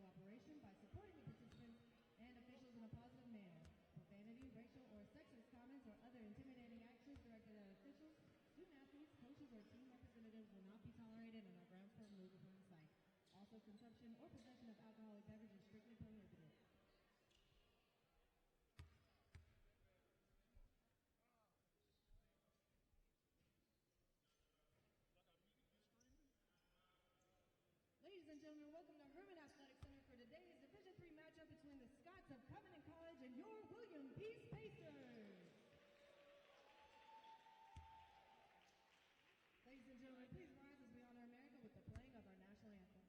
cooperation by supporting the participants and officials in a positive manner. Profanity, racial, or sexist comments or other intimidating actions directed at officials, student athletes, coaches, or team representatives will not be tolerated and are grounds for removal from the site. Also, consumption or possession of alcoholic beverages is strictly prohibited. Ladies and gentlemen, welcome to Herman Athletic Center for today's Division III matchup between the Scots of Covenant College and your William Peace Pacers. Ladies and gentlemen, please rise as we honor America with the playing of our national anthem.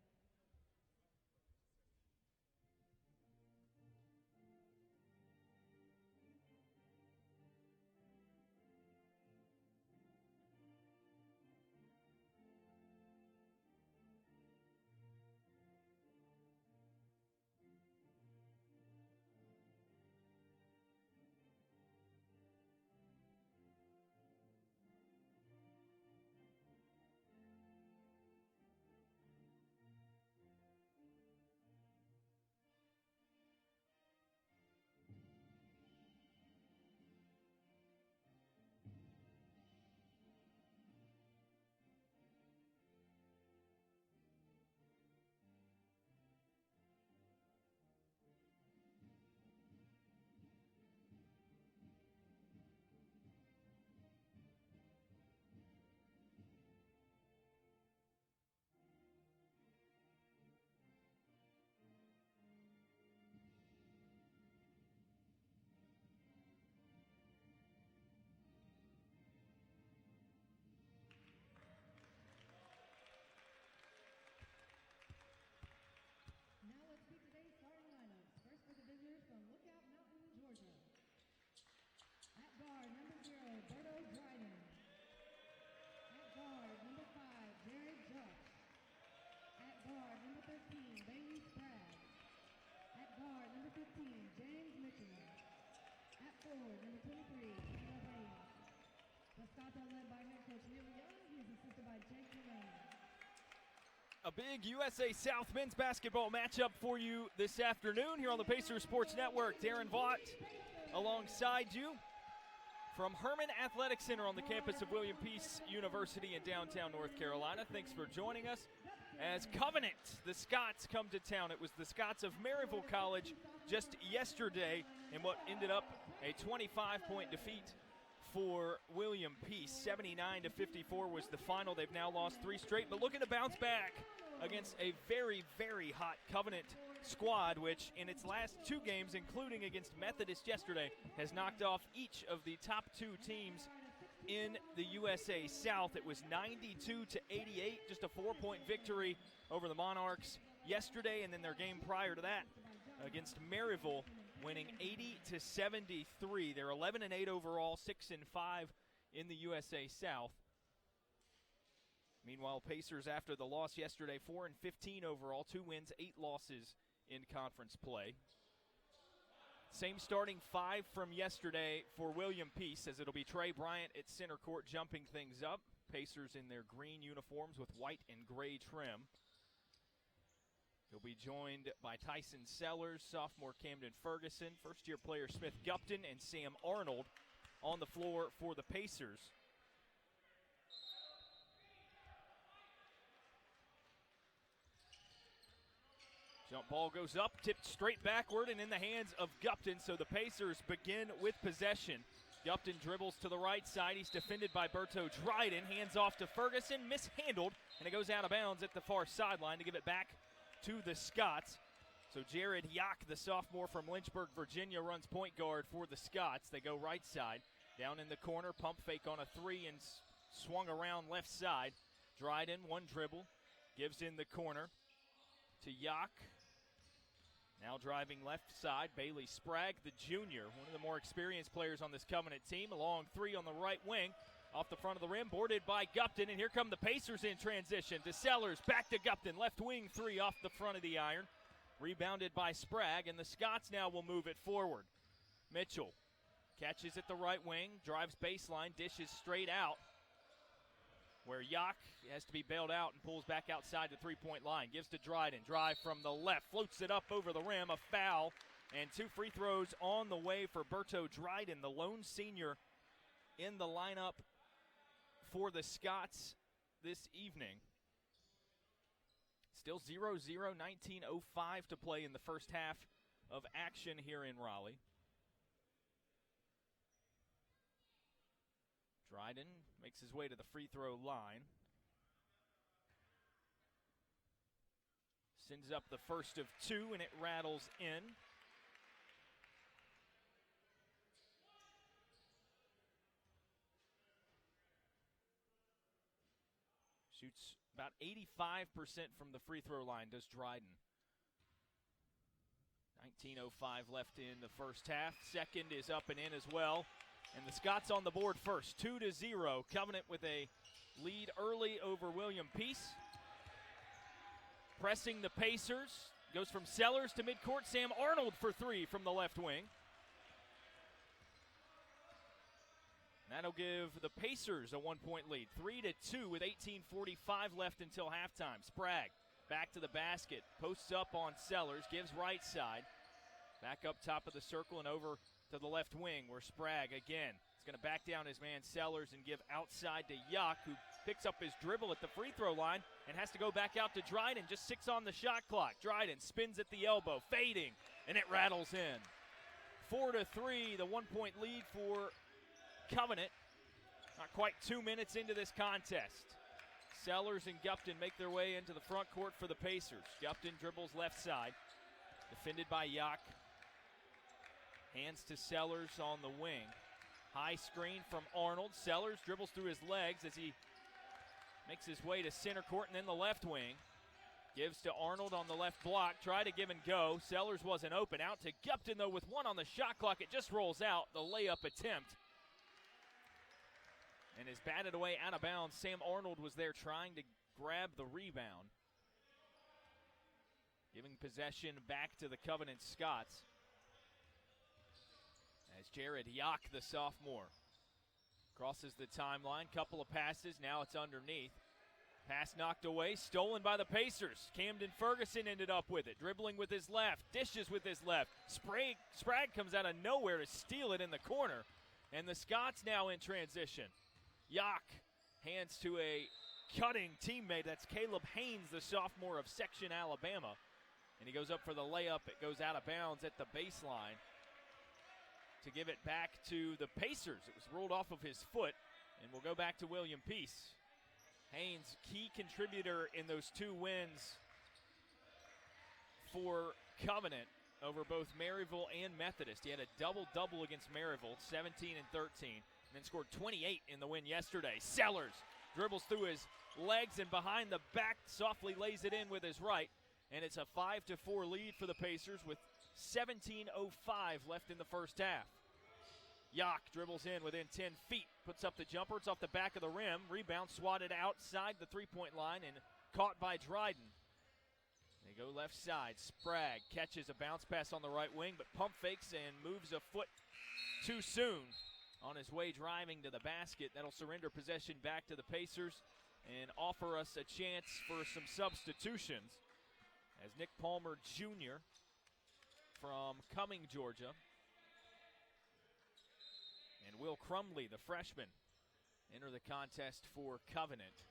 Now let's see today's starting lineups. First for the visitors from Lookout Mountain, Georgia. At guard, number 0, Berto Dryden. At guard, number 5, Jared Judge. At guard, number 13, Bailey Sprague. At guard, number 15, James Mitchell. At forward, number 23, Taylor Hayes. The Scots are led by head coach Neil Young. He is assisted by Jake Delane. A big USA South men's basketball matchup for you this afternoon here on the Pacers Sports Network. Darren Vaught alongside you from Herman Athletic Center on the campus of William Peace University in downtown North Carolina. Thanks for joining us. As Covenant, the Scots, come to town. It was the Scots of Maryville College just yesterday in what ended up a 25-point defeat for William Peace. 79-54 was the final. They've now lost 3 straight, but looking to bounce back against a very, very hot Covenant squad, which in its last 2 games, including against Methodist yesterday, has knocked off each of the top 2 teams in the USA South. It was 92-88, just a 4-point victory over the Monarchs yesterday, and then their game prior to that against Maryville, winning 80-73. They're 11-8 overall, 6-5 in the USA South. Meanwhile, Pacers, after the loss yesterday, 4-15 overall, 2 wins, 8 losses in conference play. Same starting 5 from yesterday for William Peace, as it'll be Trey Bryant at center court jumping things up. Pacers in their green uniforms with white and gray trim. He'll be joined by Tyson Sellers, sophomore Camden Ferguson, first-year player Smith Gupton, and Sam Arnold on the floor for the Pacers. Jump ball goes up, tipped straight backward and in the hands of Gupton, so the Pacers begin with possession. Gupton dribbles to the right side. He's defended by Berto Dryden. Hands off to Ferguson, mishandled, and it goes out of bounds at the far sideline to give it back to the Scots. So Jared Yock, the sophomore from Lynchburg, Virginia, runs point guard for the Scots. They go right side. Down in the corner, pump fake on a 3 and swung around left side. Dryden, one dribble, gives in the corner to Yock. Now driving left side, Bailey Sprague, the junior, one of the more experienced players on this Covenant team. A long 3 on the right wing, off the front of the rim, boarded by Gupton, and here come the Pacers in transition. To Sellers, back to Gupton, left wing 3 off the front of the iron. Rebounded by Sprague, and the Scots now will move it forward. Mitchell catches at the right wing, drives baseline, dishes straight out. where Yak has to be bailed out and pulls back outside the three-point line. Gives to Dryden. Drive from the left. Floats it up over the rim. A foul. And 2 free throws on the way for Berto Dryden, the lone senior in the lineup for the Scots this evening. Still 0-0, 19:05 to play in the first half of action here in Raleigh. Dryden makes his way to the free throw line. Sends up the first of 2, and it rattles in. Shoots about 85% from the free throw line, does Dryden. 19:05 left in the first half. Second is up and in as well. And the Scots on the board first, 2-0. Covenant with a lead early over William Peace. Pressing the Pacers. Goes from Sellers to midcourt. Sam Arnold for 3 from the left wing. That'll give the Pacers a 1-point lead, 3-2 with 18:45 left until halftime. Sprague back to the basket, posts up on Sellers, gives right side. Back up top of the circle and over to the left wing where Sprague again is going to back down his man Sellers and give outside to Yak, who picks up his dribble at the free throw line and has to go back out to Dryden, just 6 on the shot clock. Dryden spins at the elbow, fading, and it rattles in. 4-3, the 1-point lead for Covenant. Not quite 2 minutes into this contest. Sellers and Gupton make their way into the front court for the Pacers. Gupton dribbles left side, defended by Yak. Hands to Sellers on the wing. High screen from Arnold. Sellers dribbles through his legs as he makes his way to center court and then the left wing. Gives to Arnold on the left block. Try to give and go. Sellers wasn't open. Out to Gupton, though, with 1 on the shot clock. It just rolls out. The layup attempt. And is batted away out of bounds. Sam Arnold was there trying to grab the rebound. Giving possession back to the Covenant Scots. As Jared Yak, the sophomore, crosses the timeline. Couple of passes. Now it's underneath. Pass knocked away. Stolen by the Pacers. Camden Ferguson ended up with it. Dribbling with his left. Dishes with his left. Sprague comes out of nowhere to steal it in the corner. And the Scots now in transition. Yak hands to a cutting teammate. That's Caleb Haynes, the sophomore of Section, Alabama. And he goes up for the layup. It goes out of bounds at the baseline to give it back to the Pacers. It was rolled off of his foot, and we'll go back to William Peace. Haynes, key contributor in those 2 wins for Covenant over both Maryville and Methodist. He had a double-double against Maryville, 17 and 13. And then scored 28 in the win yesterday. Sellers dribbles through his legs and behind the back, softly lays it in with his right. And it's a 5-4 lead for the Pacers with 17:05 left in the first half. Yak dribbles in within 10 feet, puts up the jumper. It's off the back of the rim. Rebound swatted outside the three-point line and caught by Dryden. They go left side. Sprague catches a bounce pass on the right wing, but pump fakes and moves a foot too soon. On his way driving to the basket. That'll surrender possession back to the Pacers and offer us a chance for some substitutions as Nick Palmer Jr. from Cumming, Georgia, and Will Crumley, the freshman, enter the contest for Covenant.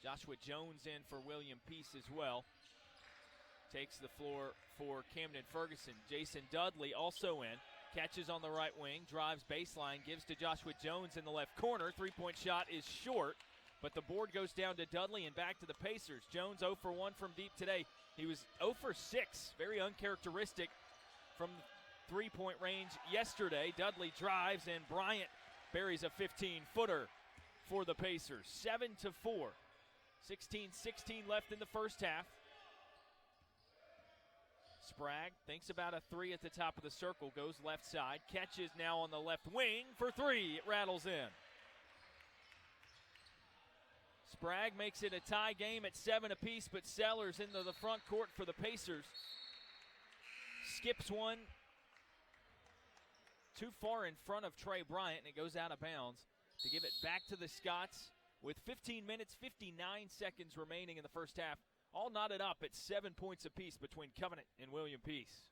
Joshua Jones in for William Peace as well. Takes the floor for Camden Ferguson. Jason Dudley also in. Catches on the right wing, drives baseline, gives to Joshua Jones in the left corner. Three-point shot is short, but the board goes down to Dudley and back to the Pacers. Jones 0 for 1 from deep today. He was 0 for 6, very uncharacteristic from three-point range yesterday. Dudley drives, and Bryant buries a 15-footer for the Pacers. 7-4, 16-16 left in the first half. Sprague thinks about a 3 at the top of the circle, goes left side, catches now on the left wing for 3. It rattles in. Sprague makes it a tie game at 7 apiece, but Sellers into the front court for the Pacers. Skips one too far in front of Trey Bryant, and it goes out of bounds to give it back to the Scots with 15 minutes, 59 seconds remaining in the first half. All knotted up at 7 points apiece between Covenant and William Peace.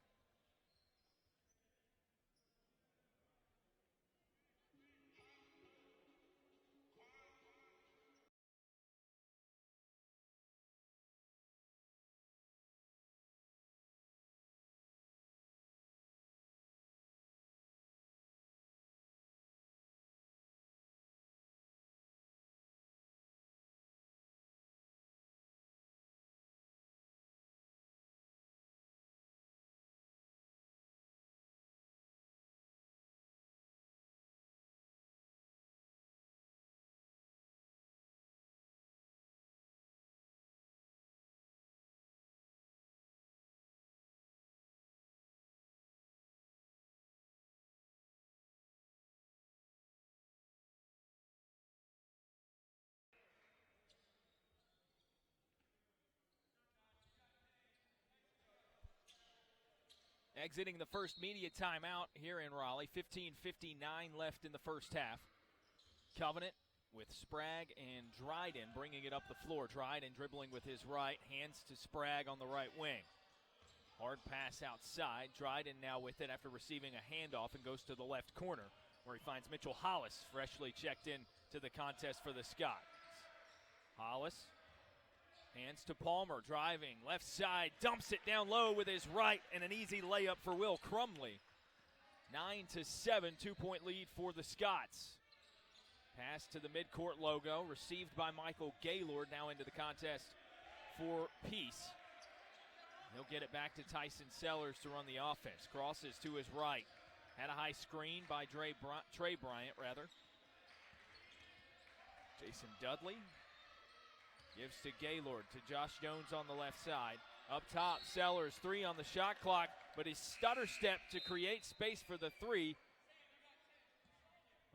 Exiting the first media timeout here in Raleigh. 15:59 left in the first half. Covenant with Sprague and Dryden bringing it up the floor. Dryden dribbling with his right, hands to Sprague on the right wing. Hard pass outside. Dryden now with it after receiving a handoff and goes to the left corner where he finds Mitchell Hollis, freshly checked in to the contest for the Scots. Hollis. Hands to Palmer, driving, left side, dumps it down low with his right, and an easy layup for Will Crumley. 9-7, 2-point lead for the Scots. Pass to the midcourt logo, received by Michael Gaylord, now into the contest for Peace. He'll get it back to Tyson Sellers to run the offense. Crosses to his right. Had a high screen by Trey Bryant. Jason Dudley. Gives to Gaylord, to Josh Jones on the left side. Up top, Sellers, 3 on the shot clock, but his stutter step to create space for the 3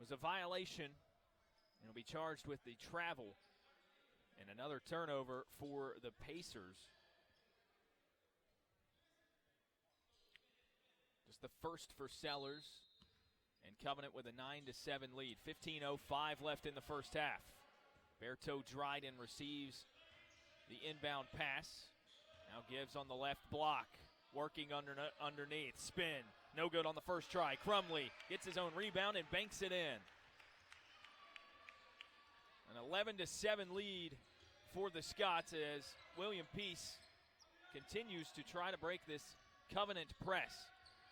was a violation. And he'll be charged with the travel. And another turnover for the Pacers. Just the first for Sellers. And Covenant with a 9-7 lead. 15:05 left in the first half. Berto Dryden receives the inbound pass. Now gives on the left block. Working underneath. Spin. No good on the first try. Crumley gets his own rebound and banks it in. An 11-7 lead for the Scots as William Peace continues to try to break this Covenant press.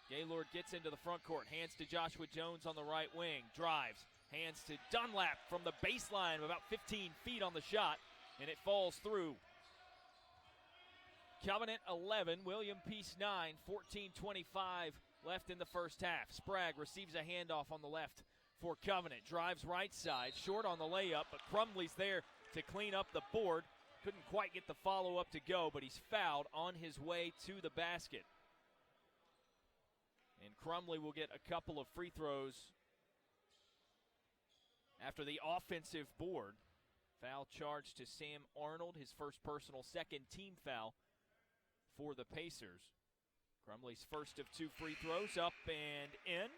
Gaylord gets into the front court. Hands to Joshua Jones on the right wing. Drives. Hands to Dunlap from the baseline, about 15 feet on the shot, and it falls through. Covenant 11, William Peace 9, 14:25 left in the first half. Sprague receives a handoff on the left for Covenant. Drives right side, short on the layup, but Crumley's there to clean up the board. Couldn't quite get the follow-up to go, but he's fouled on his way to the basket. And Crumley will get a couple of free throws after the offensive board. Foul charge to Sam Arnold, his first personal, second team foul for the Pacers. Crumley's first of 2 free throws, up and in.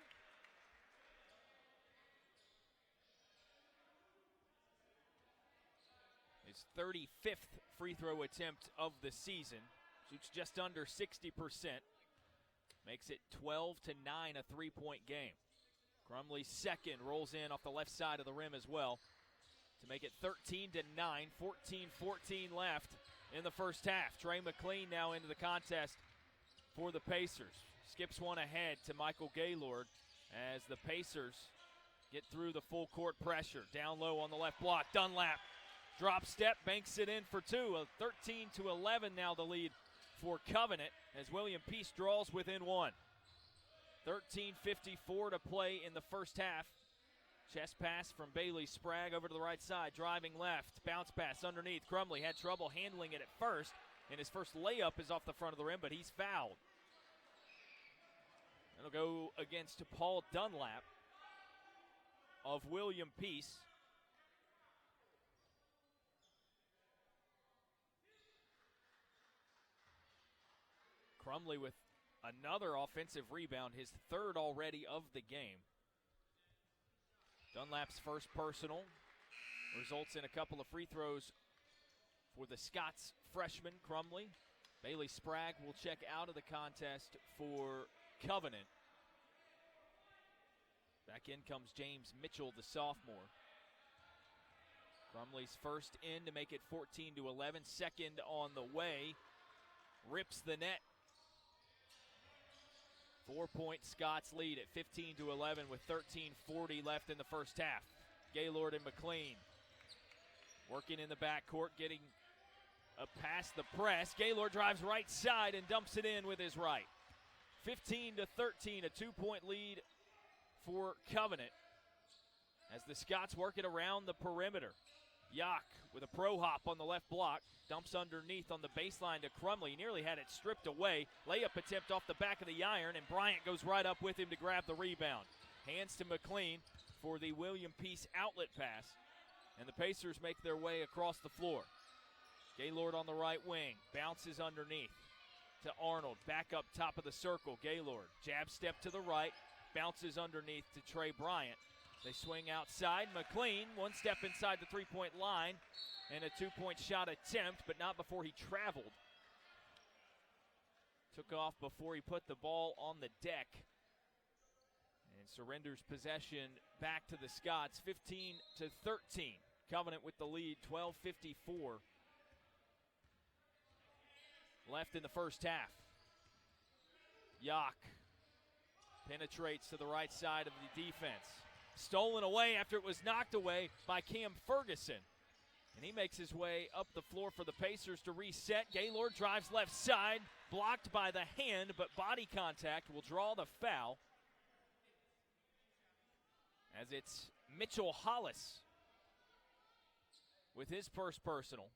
His 35th free throw attempt of the season. Shoots just under 60%. Makes it 12-9, a 3-point game. Crumley's second rolls in off the left side of the rim as well to make it 13-9, 14-14 left in the first half. Trey McLean now into the contest for the Pacers. Skips one ahead to Michael Gaylord as the Pacers get through the full court pressure. Down low on the left block, Dunlap. Drop step, banks it in for 2. 13-11 now the lead for Covenant as William Peace draws within 1. 13:54 to play in the first half. Chest pass from Bailey Sprague over to the right side, driving left. Bounce pass underneath. Crumley had trouble handling it at first, and his first layup is off the front of the rim, but he's fouled. It'll go against Paul Dunlap of William Peace. Crumley with another offensive rebound, his third already of the game. Dunlap's first personal. results in a couple of free throws for the Scots freshman, Crumley. Bailey Sprague will check out of the contest for Covenant. Back in comes James Mitchell, the sophomore. Crumley's first in to make it 14-11. Second on the way. Rips the net. 4-point Scots lead at 15-11 with 13:40 left in the first half. Gaylord and McLean working in the backcourt, getting past the press. Gaylord drives right side and dumps it in with his right. 15-13, a 2-point lead for Covenant as the Scots work it around the perimeter. Yock with a pro hop on the left block, dumps underneath on the baseline to Crumley. He nearly had it stripped away. Layup attempt off the back of the iron, and Bryant goes right up with him to grab the rebound. Hands to McLean for the William Peace outlet pass, and the Pacers make their way across the floor. Gaylord on the right wing, bounces underneath to Arnold, back up top of the circle. Gaylord, jab step to the right, bounces underneath to Trey Bryant. They swing outside. McLean, one step inside the three-point line, and a two-point shot attempt, but not before he traveled. Took off before he put the ball on the deck, and surrenders possession back to the Scots, 15-13. Covenant with the lead, 12:54 left in the first half. Yock penetrates to the right side of the defense. Stolen away after it was knocked away by Cam Ferguson. And he makes his way up the floor for the Pacers to reset. Gaylord drives left side, blocked by the hand, but body contact will draw the foul. As it's Mitchell Hollis with his first personal.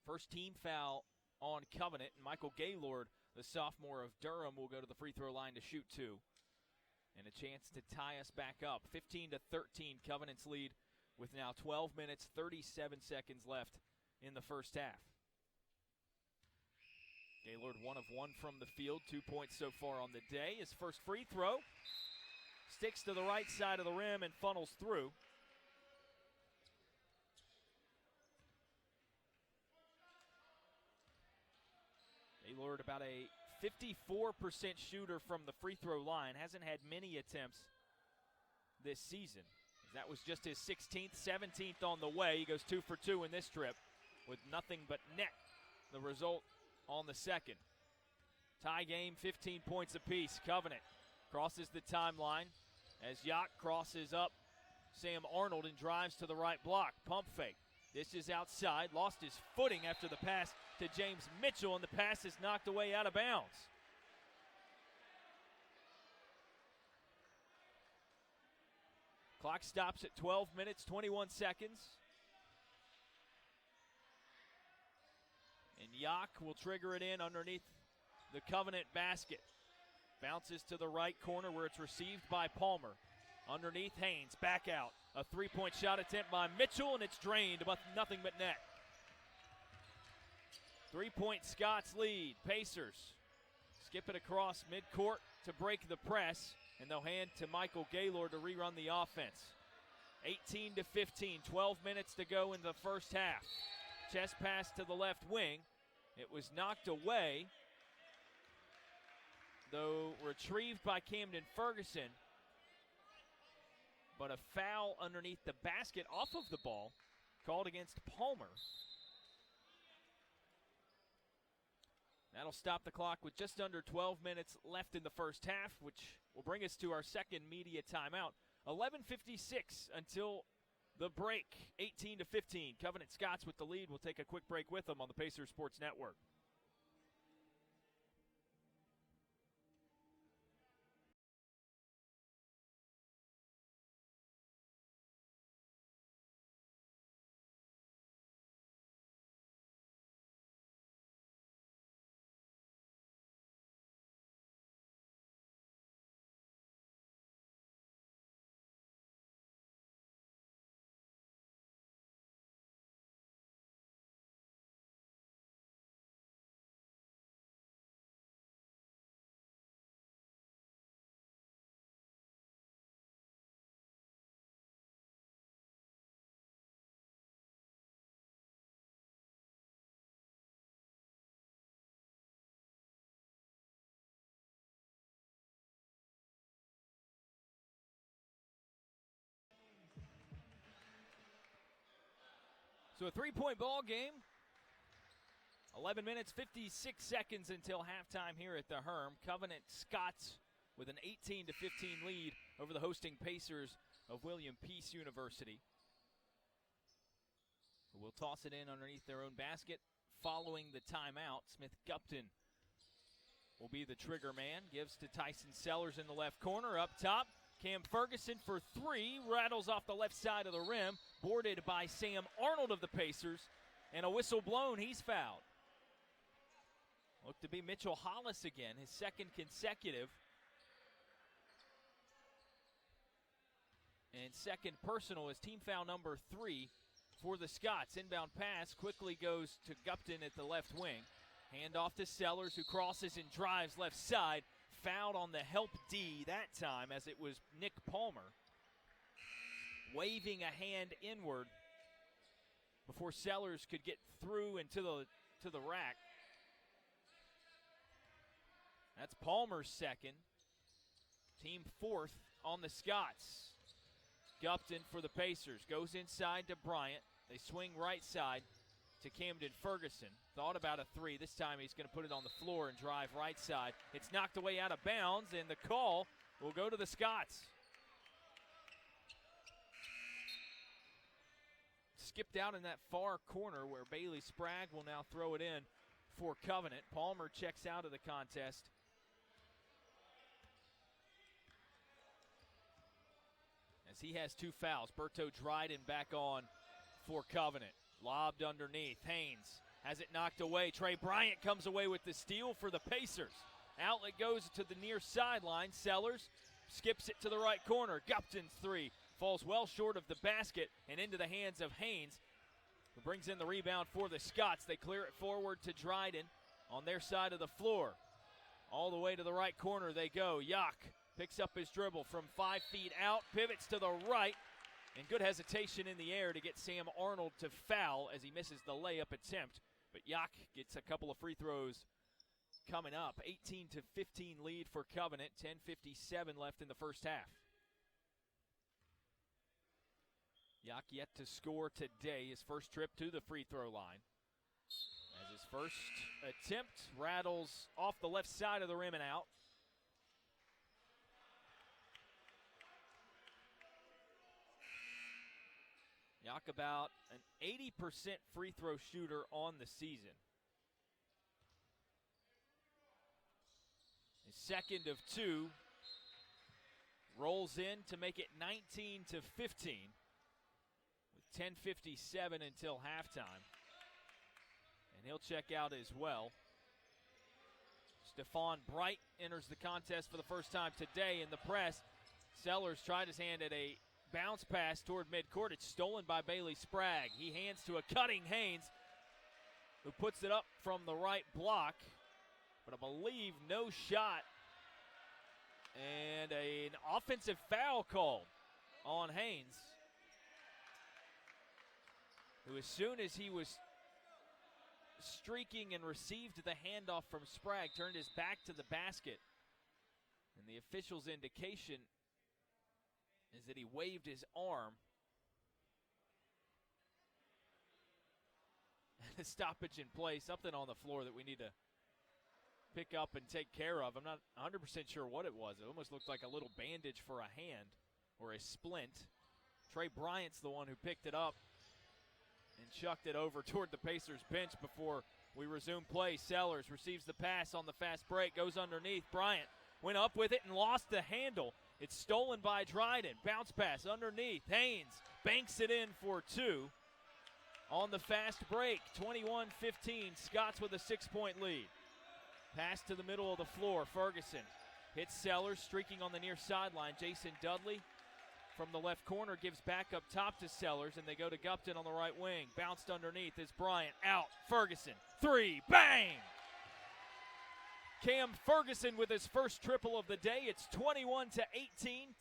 First team foul on Covenant. And Michael Gaylord, the sophomore of Durham, will go to the free throw line to shoot two. And a chance to tie us back up. 15-13, Covenant's lead with now 12 minutes, 37 seconds left in the first half. Gaylord 1 of 1 from the field, 2 points so far on the day. His first free throw sticks to the right side of the rim and funnels through. Gaylord about a 54% shooter from the free throw line. Hasn't had many attempts this season. That was just his 16th, 17th on the way. He goes 2 for 2 in this trip with nothing but net. The result on the second. Tie game, 15 points apiece. Covenant crosses the timeline as Yock crosses up Sam Arnold and drives to the right block. Pump fake. This is outside. Lost his footing after the pass to James Mitchell, and the pass is knocked away out of bounds. Clock stops at 12 minutes, 21 seconds. And Yock will trigger it in underneath the Covenant basket. Bounces to the right corner where it's received by Palmer. Underneath Haynes, back out. A three-point shot attempt by Mitchell, and it's drained, but nothing but net. 3-point Scots lead. Pacers skip it across midcourt to break the press, and they'll hand to Michael Gaylord to rerun the offense. 18-15, 12 minutes to go in the first half. Chest pass to the left wing. It was knocked away, though retrieved by Camden Ferguson. But a foul underneath the basket off of the ball called against Palmer. That'll stop the clock with just under 12 minutes left in the first half, which will bring us to our second media timeout. 11:56 until the break. 18-15. Covenant Scots with the lead. We'll take a quick break with them on the Pacers Sports Network. So a 3-point ball game. 11 minutes, 56 seconds until halftime here at the Herm. Covenant Scots with an 18-15 lead over the hosting Pacers of William Peace University. We'll toss it in underneath their own basket. Following the timeout, Smith Gupton will be the trigger man. Gives to Tyson Sellers in the left corner. Up top, Cam Ferguson for three. Rattles off the left side of the rim. Boarded by Sam Arnold of the Pacers. And a whistle blown, he's fouled. Looked to be Mitchell Hollis again, his second consecutive. And second personal is team foul number 3 for the Scots. Inbound pass quickly goes to Gupton at the left wing. Hand off to Sellers, who crosses and drives left side. Fouled on the help D that time, as it was Nick Palmer. Waving a hand inward before Sellers could get through and to the rack. That's Palmer's second. Team fourth on the Scots. Gupton for the Pacers. Goes inside to Bryant. They swing right side to Camden Ferguson. Thought about a three. This time he's going to put it on the floor and drive right side. It's knocked away out of bounds, and the call will go to the Scots. Skipped out in that far corner where Bailey Sprague will now throw it in for Covenant. Palmer checks out of the contest. As he has 2 fouls. Berto Dryden back on for Covenant. Lobbed underneath. Haynes has it knocked away. Trey Bryant comes away with the steal for the Pacers. Outlet goes to the near sideline. Sellers skips it to the right corner. Gupton's three falls well short of the basket and into the hands of Haynes, who brings in the rebound for the Scots. They clear it forward to Dryden on their side of the floor. All the way to the right corner they go. Yak picks up his dribble from 5 feet out, pivots to the right, and good hesitation in the air to get Sam Arnold to foul as he misses the layup attempt. But Yak gets a couple of free throws coming up. 18-15 lead for Covenant, 10:57 left in the first half. Yak yet to score today, his first trip to the free throw line. As his first attempt rattles off the left side of the rim and out. Yak about an 80% free throw shooter on the season. His second of 2 rolls in to make it 19-15 with 10:57 until halftime. And he'll check out as well. Stephon Bright enters the contest for the first time today in the press. Sellers tried his hand at a bounce pass toward midcourt. It's stolen by Bailey Sprague. He hands to a cutting Haynes, who puts it up from the right block, but I believe no shot. And an offensive foul called on Haynes, who as soon as he was streaking and received the handoff from Sprague, turned his back to the basket. And the official's indication is that he waved his arm. A stoppage in play, something on the floor that we need to pick up and take care of. I'm not 100% sure what it was. It almost looked like a little bandage for a hand or a splint. Trey Bryant's the one who picked it up and chucked it over toward the Pacers bench before we resume play. Sellers receives the pass on the fast break, goes underneath. Bryant went up with it and lost the handle. It's stolen by Dryden. Bounce pass underneath. Haynes banks it in for 2 on the fast break. 21-15. Scots with a 6-point lead. Pass to the middle of the floor. Ferguson hits Sellers, streaking on the near sideline. Jason Dudley from the left corner gives back up top to Sellers, and they go to Gupton on the right wing. Bounced underneath is Bryant. Out. Ferguson. 3. Bang! Cam Ferguson with his first triple of the day. It's 21-18,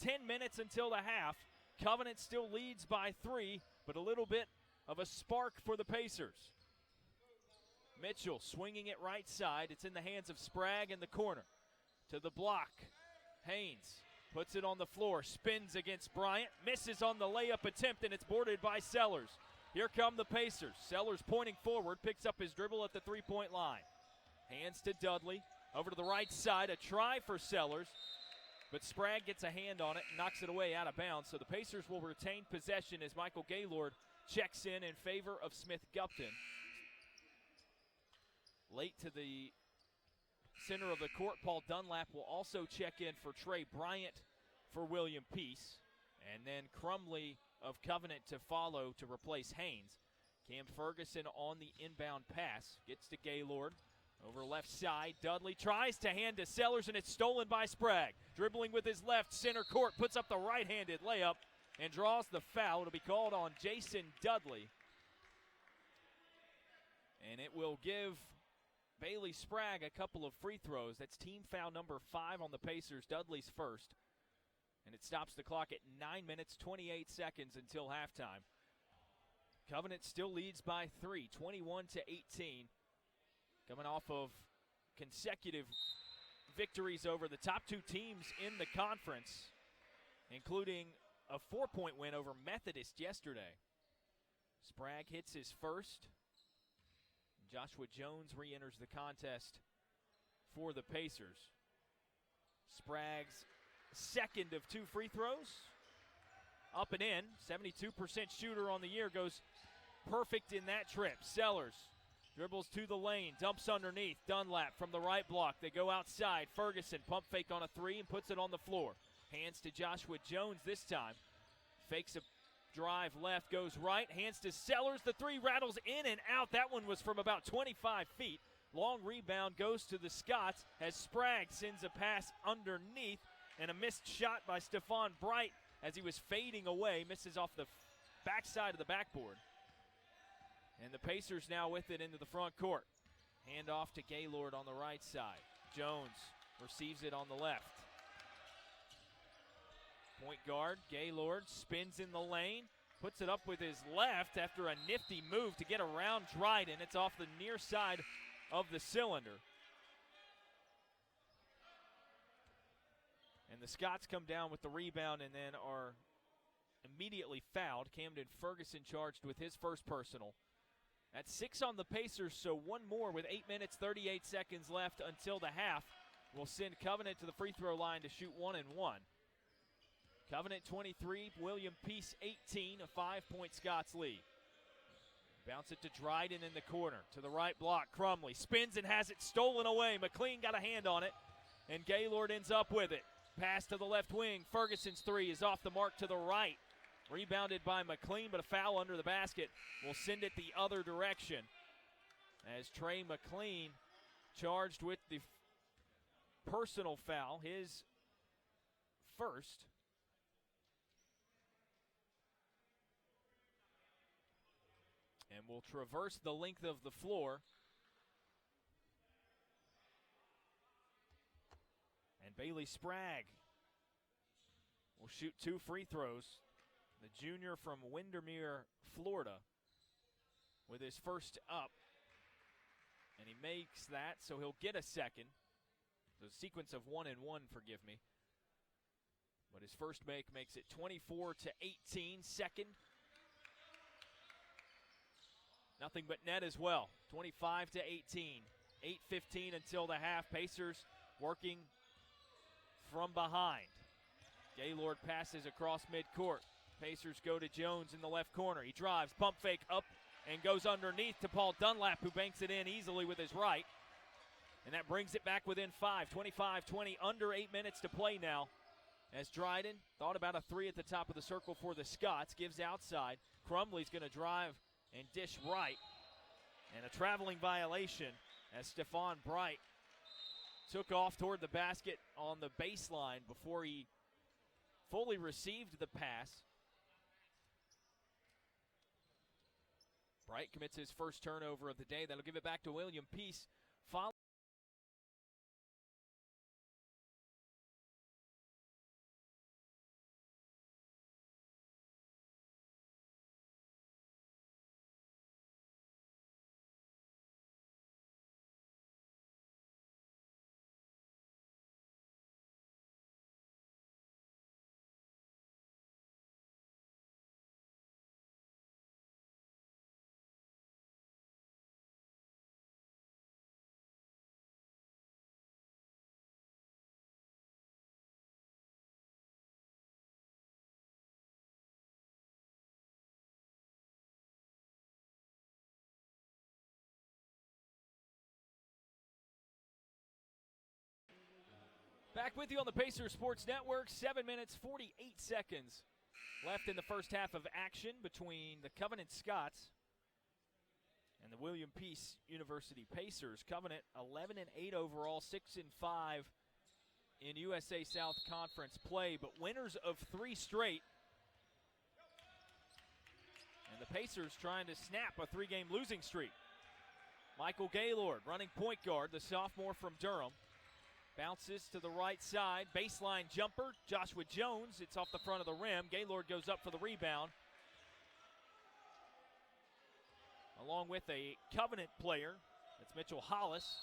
10 minutes until the half. Covenant still leads by 3, but a little bit of a spark for the Pacers. Mitchell swinging it right side. It's in the hands of Sprague in the corner. To the block. Haynes puts it on the floor, spins against Bryant, misses on the layup attempt, and it's boarded by Sellers. Here come the Pacers. Sellers pointing forward, picks up his dribble at the three-point line. Hands to Dudley. Over to the right side, a try for Sellers. But Sprague gets a hand on it and knocks it away out of bounds. So the Pacers will retain possession as Michael Gaylord checks in favor of Smith-Gupton. Late to the center of the court, Paul Dunlap will also check in for Trey Bryant for William Peace. And then Crumley of Covenant to follow to replace Haynes. Cam Ferguson on the inbound pass. Gets to Gaylord. Over left side, Dudley tries to hand to Sellers, and it's stolen by Sprague. Dribbling with his left, center court, puts up the right-handed layup and draws the foul. It'll be called on Jason Dudley. And it will give Bailey Sprague a couple of free throws. That's team foul number 5 on the Pacers, Dudley's first. And it stops the clock at 9 minutes, 28 seconds until halftime. Covenant still leads by 3, 21-18. Coming off of consecutive victories over the top 2 teams in the conference, including a 4-point win over Methodist yesterday. Sprague hits his first. Joshua Jones re-enters the contest for the Pacers. Sprague's second of 2 free throws. Up and in. 72% shooter on the year. Goes perfect in that trip. Sellers dribbles to the lane. Dumps underneath. Dunlap from the right block. They go outside. Ferguson pump fake on a 3 and puts it on the floor. Hands to Joshua Jones this time. Fakes a drive left. Goes right. Hands to Sellers. The 3 rattles in and out. That one was from about 25 feet. Long rebound goes to the Scots as Sprague sends a pass underneath. And a missed shot by Stephon Bright as he was fading away. Misses off the backside of the backboard. And the Pacers now with it into the front court. Hand off to Gaylord on the right side. Jones receives it on the left. Point guard, Gaylord spins in the lane. Puts it up with his left after a nifty move to get around Dryden. It's off the near side of the cylinder. And the Scots come down with the rebound and then are immediately fouled. Camden Ferguson charged with his first personal. That's 6 on the Pacers, so one more with 8 minutes, 38 seconds left until the half. Will send Covenant to the free throw line to shoot 1 and 1. Covenant 23, William Peace 18, a 5-point Scots lead. Bounce it to Dryden in the corner. To the right block, Crumley spins and has it stolen away. McLean got a hand on it, and Gaylord ends up with it. Pass to the left wing. Ferguson's 3 is off the mark to the right. Rebounded by McLean, but a foul under the basket will send it the other direction. As Trey McLean charged with the personal foul, his first. And will traverse the length of the floor. And Bailey Sprague will shoot 2 free throws. The junior from Windermere, Florida, with his first up. And he makes that, so he'll get a second. The sequence of 1 and 1, forgive me. But his first make makes it 24-18. Second, nothing but net as well. 25-18. 8:15 until the half. Pacers working from behind. Gaylord passes across midcourt. Pacers go to Jones in the left corner. He drives, pump fake up, and goes underneath to Paul Dunlap, who banks it in easily with his right. And that brings it back within 5, 25-20, under 8 minutes to play now. As Dryden thought about a 3 at the top of the circle for the Scots, gives outside. Crumley's going to drive and dish right. And a traveling violation as Stephon Bright took off toward the basket on the baseline before he fully received the pass. Bright commits his first turnover of the day. That'll give it back to William Peace. Back with you on the Pacers Sports Network. 7 minutes, 48 seconds left in the first half of action between the Covenant Scots and the William Peace University Pacers. Covenant 11-8 overall, 6-5 in USA South Conference play, but winners of 3 straight. And the Pacers trying to snap a 3-game losing streak. Michael Gaylord, running point guard, the sophomore from Durham. Bounces to the right side, baseline jumper, Joshua Jones, it's off the front of the rim. Gaylord goes up for the rebound. Along with a Covenant player, that's Mitchell Hollis.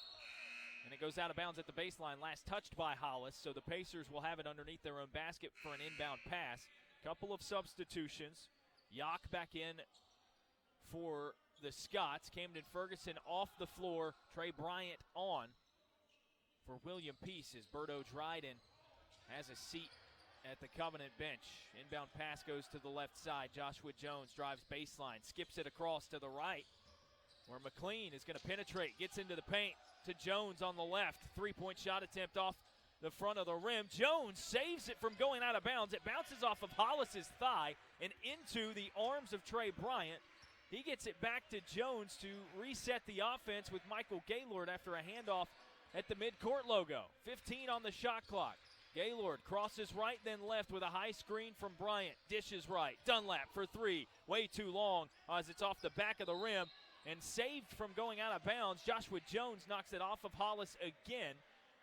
And it goes out of bounds at the baseline, last touched by Hollis, so the Pacers will have it underneath their own basket for an inbound pass. Couple of substitutions. Yock back in for the Scots. Camden Ferguson off the floor, Trey Bryant on for William Peace as Berto Dryden has a seat at the Covenant bench. Inbound pass goes to the left side. Joshua Jones drives baseline, skips it across to the right, where McLean is going to penetrate, gets into the paint to Jones on the left. Three-point shot attempt off the front of the rim. Jones saves it from going out of bounds. It bounces off of Hollis's thigh and into the arms of Trey Bryant. He gets it back to Jones to reset the offense with Michael Gaylord after a handoff at the midcourt logo. 15 on the shot clock. Gaylord crosses right, then left with a high screen from Bryant. Dishes right. Dunlap for 3. Way too long as it's off the back of the rim and saved from going out of bounds. Joshua Jones knocks it off of Hollis again.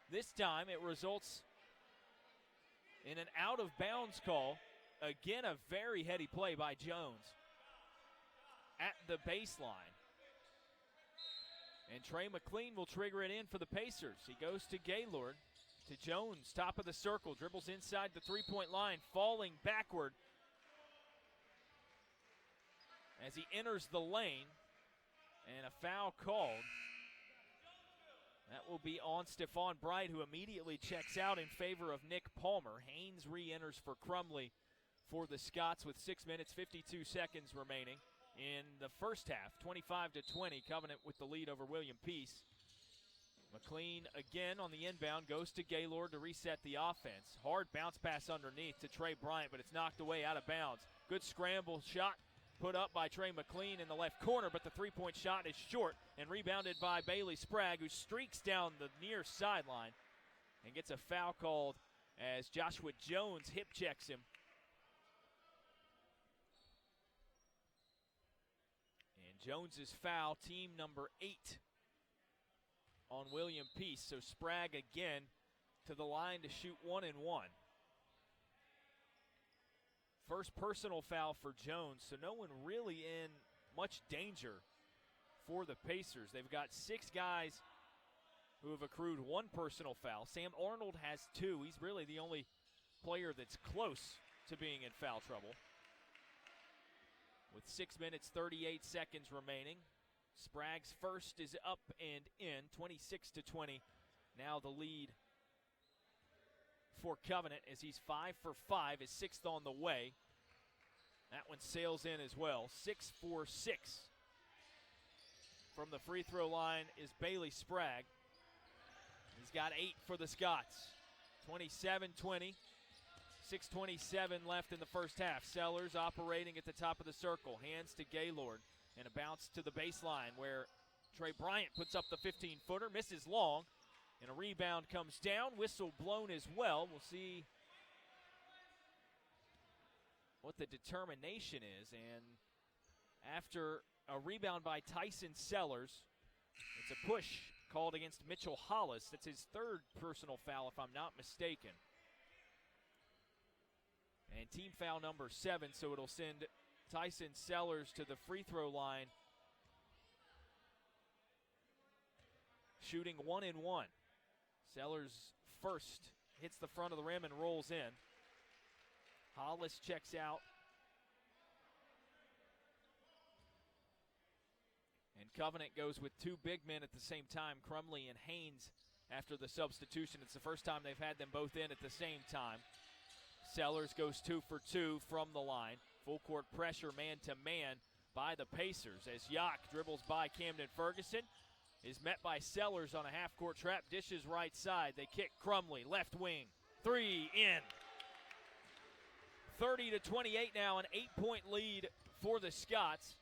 This time it results in an out-of-bounds call. Again, a very heady play by Jones at the baseline. And Trey McLean will trigger it in for the Pacers. He goes to Gaylord, to Jones, top of the circle, dribbles inside the three-point line, falling backward as he enters the lane, and a foul called. That will be on Stephon Bright, who immediately checks out in favor of Nick Palmer. Haynes re-enters for Crumley for the Scots with 6 minutes, 52 seconds remaining in the first half. 25-20, Covenant with the lead over William Peace. McLean again on the inbound, goes to Gaylord to reset the offense. Hard bounce pass underneath to Trey Bryant, but it's knocked away out of bounds. Good scramble shot put up by Trey McLean in the left corner, but the three-point shot is short and rebounded by Bailey Sprague, who streaks down the near sideline and gets a foul called as Joshua Jones hip checks him. And Jones's foul, team number 8 on William Peace. So Sprague again to the line to shoot 1 and 1. First personal foul for Jones, so no one really in much danger for the Pacers. They've got 6 guys who have accrued 1 personal foul. Sam Arnold has 2. He's really the only player that's close to being in foul trouble. With 6 minutes, 38 seconds remaining, Sprague's first is up and in, 26-20. Now the lead for Covenant as he's 5 for 5, his 6th on the way. That one sails in as well. 6 for 6. From the free throw line is Bailey Sprague. He's got 8 for the Scots. 27-20. 6:27 left in the first half. Sellers operating at the top of the circle. Hands to Gaylord. And a bounce to the baseline where Trey Bryant puts up the 15-footer, misses long, and a rebound comes down. Whistle blown as well. We'll see what the determination is. And after a rebound by Tyson Sellers, it's a push called against Mitchell Hollis. That's his 3rd personal foul, if I'm not mistaken. And team foul number 7, so it'll send Tyson Sellers to the free throw line, shooting 1 and 1. Sellers first hits the front of the rim and rolls in. Hollis checks out. And Covenant goes with 2 big men at the same time, Crumley and Haynes, after the substitution. It's the first time they've had them both in at the same time. Sellers goes 2 for 2 from the line. Full court pressure man-to-man by the Pacers as Yock dribbles by Camden Ferguson. is met by Sellers on a half-court trap. Dishes right side. They kick Crumley, left wing. 3 in. 30-28 now, an 8-point lead for the Scots.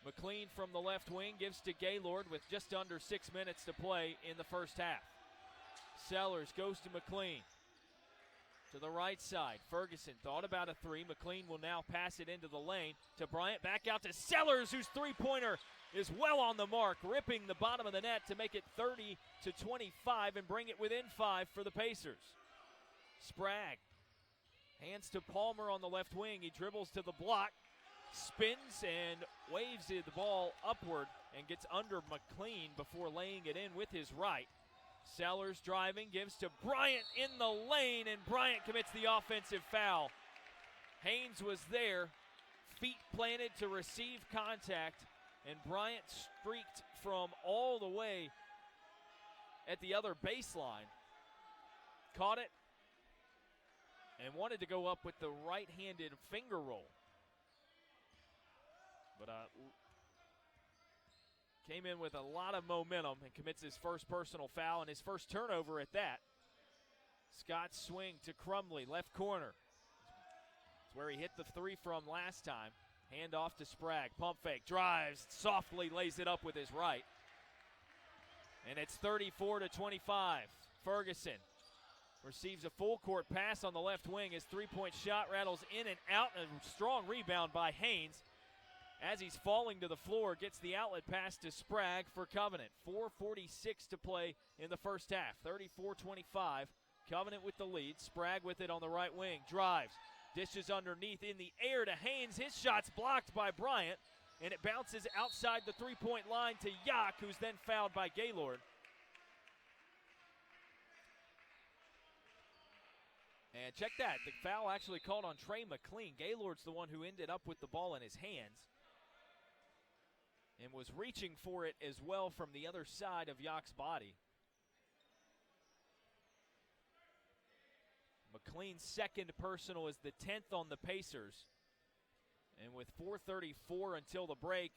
McLean from the left wing gives to Gaylord with just under 6 minutes to play in the first half. Sellers goes to McLean. To the right side, Ferguson thought about a three. McLean will now pass it into the lane to Bryant. Back out to Sellers, whose three-pointer is well on the mark, ripping the bottom of the net to make it 30-25 and bring it within 5 for the Pacers. Sprague hands to Palmer on the left wing. He dribbles to the block, spins and waves the ball upward and gets under McLean before laying it in with his right. Sellers driving, gives to Bryant in the lane, and Bryant commits the offensive foul. Haynes was there, feet planted to receive contact, and Bryant streaked from all the way at the other baseline. Caught it and wanted to go up with the right-handed finger roll. But came in with a lot of momentum and commits his first personal foul and his first turnover at that. Scott swing to Crumley, left corner. It's where he hit the three from last time. Hand off to Sprague, pump fake, drives, softly lays it up with his right. And it's 34-25. Ferguson receives a full court pass on the left wing. His three-point shot rattles in and out. A strong rebound by Haynes. As he's falling to the floor, gets the outlet pass to Sprague for Covenant. 4:46 to play in the first half. 34-25. Covenant with the lead. Sprague with it on the right wing. Drives. Dishes underneath in the air to Haynes. His shot's blocked by Bryant, and it bounces outside the three-point line to Yak, who's then fouled by Gaylord. And check that. The foul actually called on Trey McLean. Gaylord's the one who ended up with the ball in his hands and was reaching for it as well from the other side of Yak's body. McLean's second personal is the 10th on the Pacers. And with 4:34 until the break,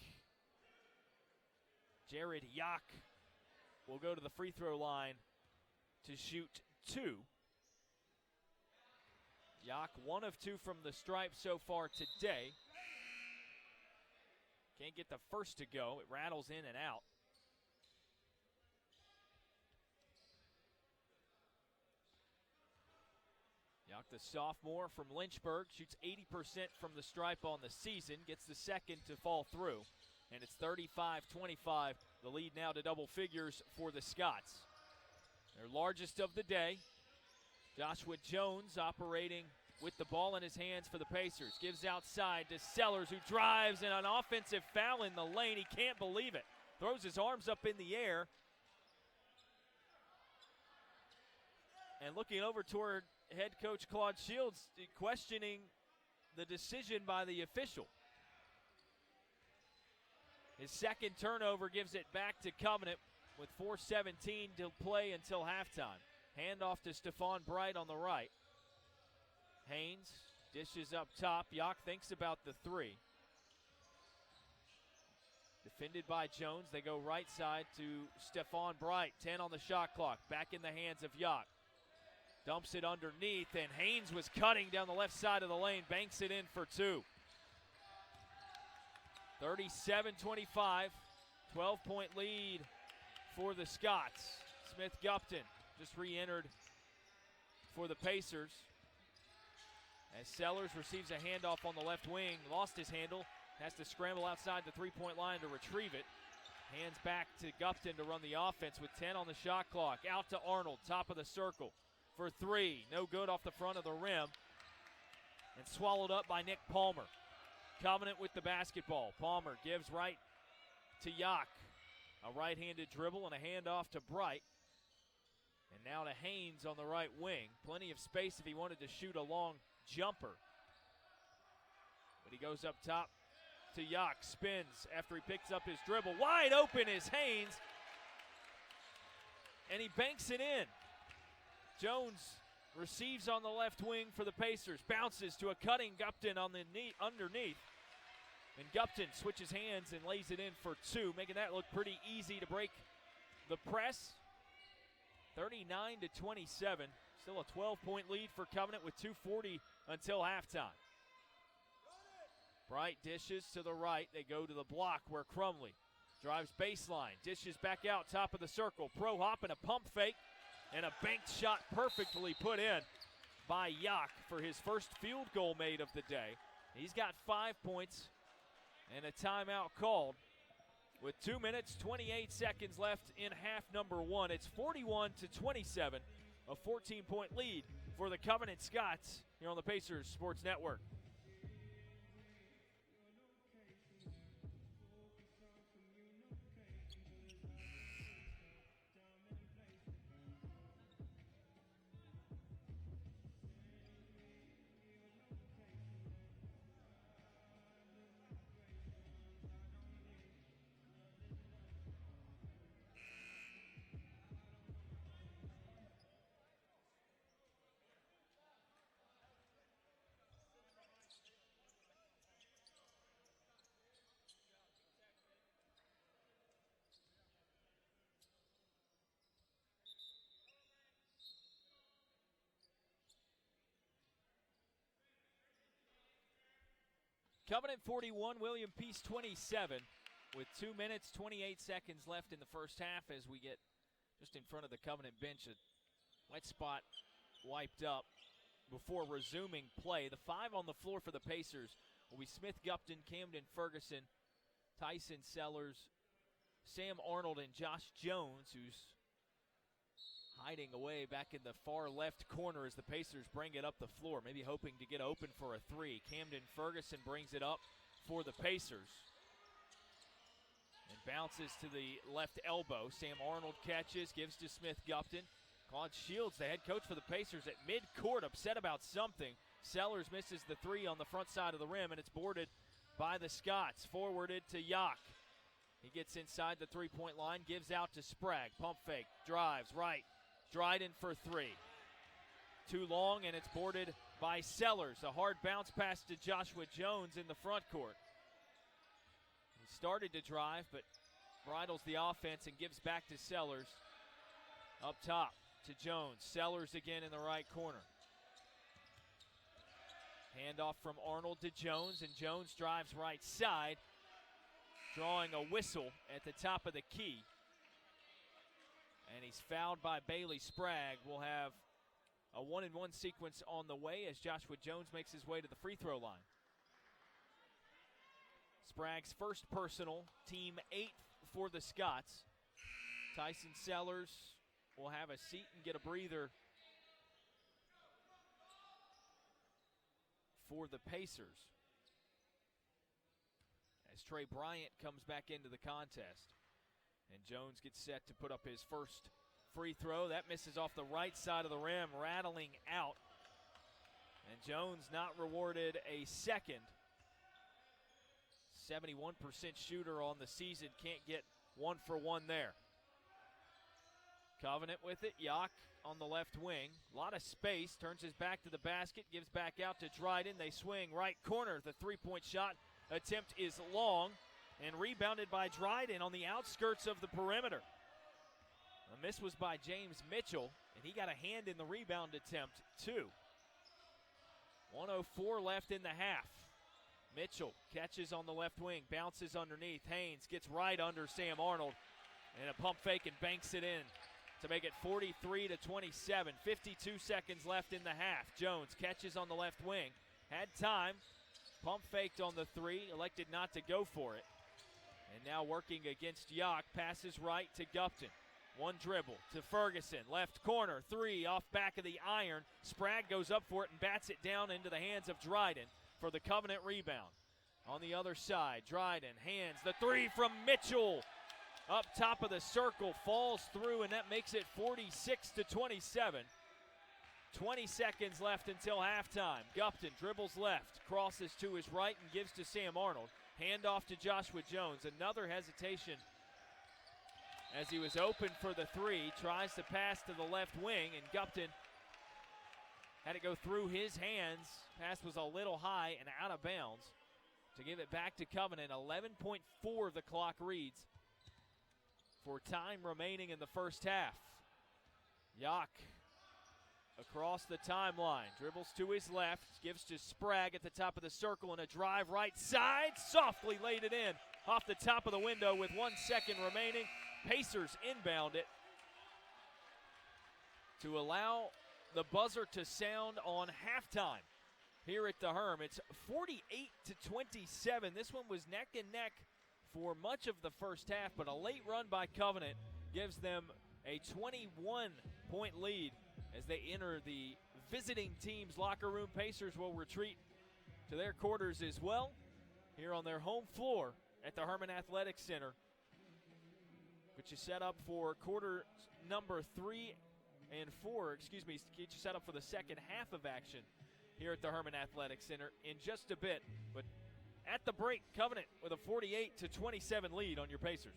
Jared Yak will go to the free throw line to shoot 2. Yak 1 of 2 from the stripe so far today. Can't get the first to go. It rattles in and out. Yak, the sophomore from Lynchburg, shoots 80% from the stripe on the season, gets the second to fall through. And it's 35-25, the lead now to double figures for the Scots. Their largest of the day. Joshua Jones operating with the ball in his hands for the Pacers. Gives outside to Sellers, who drives, and an offensive foul in the lane. He can't believe it. Throws his arms up in the air. And looking over toward head coach Claude Shields, questioning the decision by the official. His second turnover gives it back to Covenant with 4:17 to play until halftime. Handoff to Stephon Bright on the right. Haynes dishes up top. Yak thinks about the three. Defended by Jones. They go right side to Stephon Bright. 10 on the shot clock. Back in the hands of Yak. Dumps it underneath, and Haynes was cutting down the left side of the lane. Banks it in for 2. 37-25. 12-point lead for the Scots. Smith-Gupton just re-entered for the Pacers. As Sellers receives a handoff on the left wing, lost his handle, has to scramble outside the three-point line to retrieve it. Hands back to Gupton to run the offense with 10 on the shot clock. Out to Arnold, top of the circle for 3. No good off the front of the rim. And swallowed up by Nick Palmer. Covenant with the basketball. Palmer gives right to Yak. A right-handed dribble and a handoff to Bright. And now to Haynes on the right wing. Plenty of space if he wanted to shoot a long jumper. But he goes up top to Yak. Spins after he picks up his dribble. Wide open is Haynes. And he banks it in. Jones receives on the left wing for the Pacers. Bounces to a cutting Gupton on the underneath. And Gupton switches hands and lays it in for two, making that look pretty easy to break the press. 39-27. Still a 12-point lead for Covenant with 2:40 until halftime. Bright dishes to the right. They go to the block where Crumley drives baseline, dishes back out top of the circle. Pro hop and a pump fake, and a banked shot perfectly put in by Yak for his first field goal made of the day. He's got 5 points and a timeout called with 2 minutes, 28 seconds left in half number one. It's 41-27, a 14-point lead for the Covenant Scots here on the Pacers Sports Network. Covenant 41, William Peace 27, with 2 minutes, 28 seconds left in the first half as we get just in front of the Covenant bench. A wet spot wiped up before resuming play. The five on the floor for the Pacers will be Smith Gupton, Camden Ferguson, Tyson Sellers, Sam Arnold, and Josh Jones, who's hiding away back in the far left corner as the Pacers bring it up the floor, maybe hoping to get open for a three. Camden Ferguson brings it up for the Pacers and bounces to the left elbow. Sam Arnold catches, gives to Smith Gupton. Claude Shields, the head coach for the Pacers, at midcourt, upset about something. Sellers misses the three on the front side of the rim, and it's boarded by the Scots. Forwarded to Yak. He gets inside the three-point line, gives out to Sprague. Pump fake, drives right. Dryden for three. Too long, and it's boarded by Sellers. A hard bounce pass to Joshua Jones in the front court. He started to drive, but bridles the offense and gives back to Sellers. Up top to Jones. Sellers again in the right corner. Handoff from Arnold to Jones, and Jones drives right side, drawing a whistle at the top of the key. And he's fouled by Bailey Sprague. We'll have a 1-and-1 sequence on the way as Joshua Jones makes his way to the free throw line. Sprague's first personal, team 8 for the Scots. Tyson Sellers will have a seat and get a breather for the Pacers as Trey Bryant comes back into the contest. And Jones gets set to put up his first free throw. That misses off the right side of the rim, rattling out. And Jones not rewarded a second. 71% shooter on the season, can't get 1 for 1 there. Covenant with it, Yak on the left wing. A lot of space, turns his back to the basket, gives back out to Dryden. They swing right corner. The three-point shot attempt is long and rebounded by Dryden on the outskirts of the perimeter. The miss was by James Mitchell, and he got a hand in the rebound attempt too. 1:04 left in the half. Mitchell catches on the left wing, bounces underneath. Haynes gets right under Sam Arnold, and a pump fake and banks it in to make it 43-27. 52 seconds left in the half. Jones catches on the left wing, had time, pump faked on the three, elected not to go for it. And now working against Yak, passes right to Gupton. One dribble to Ferguson, left corner, three off back of the iron. Sprague goes up for it and bats it down into the hands of Dryden for the Covenant rebound. On the other side, Dryden hands the three from Mitchell. Up top of the circle, falls through, and that makes it 46-27. 20 seconds left until halftime. Gupton dribbles left, crosses to his right and gives to Sam Arnold. Handoff to Joshua Jones. Another hesitation as he was open for the three. Tries to pass to the left wing, and Gupton had it go through his hands. Pass was a little high and out of bounds. to give it back to Covenant. 11.4 the clock reads for time remaining in the first half. Yock across the timeline, dribbles to his left, gives to Sprague at the top of the circle, and a drive right side, softly laid it in off the top of the window with 1 second remaining. Pacers inbound it to allow the buzzer to sound on halftime here at the Herm. It's 48-27. This one was neck and neck for much of the first half, but a late run by Covenant gives them a 21-point lead as they enter the visiting team's locker room. Pacers will retreat to their quarters as well here on their home floor at the Herman Athletic Center, which is set up for quarter number 3 and 4, get you set up for the second half of action here at the Herman Athletic Center in just a bit. But at the break, Covenant with a 48-27 lead on your Pacers.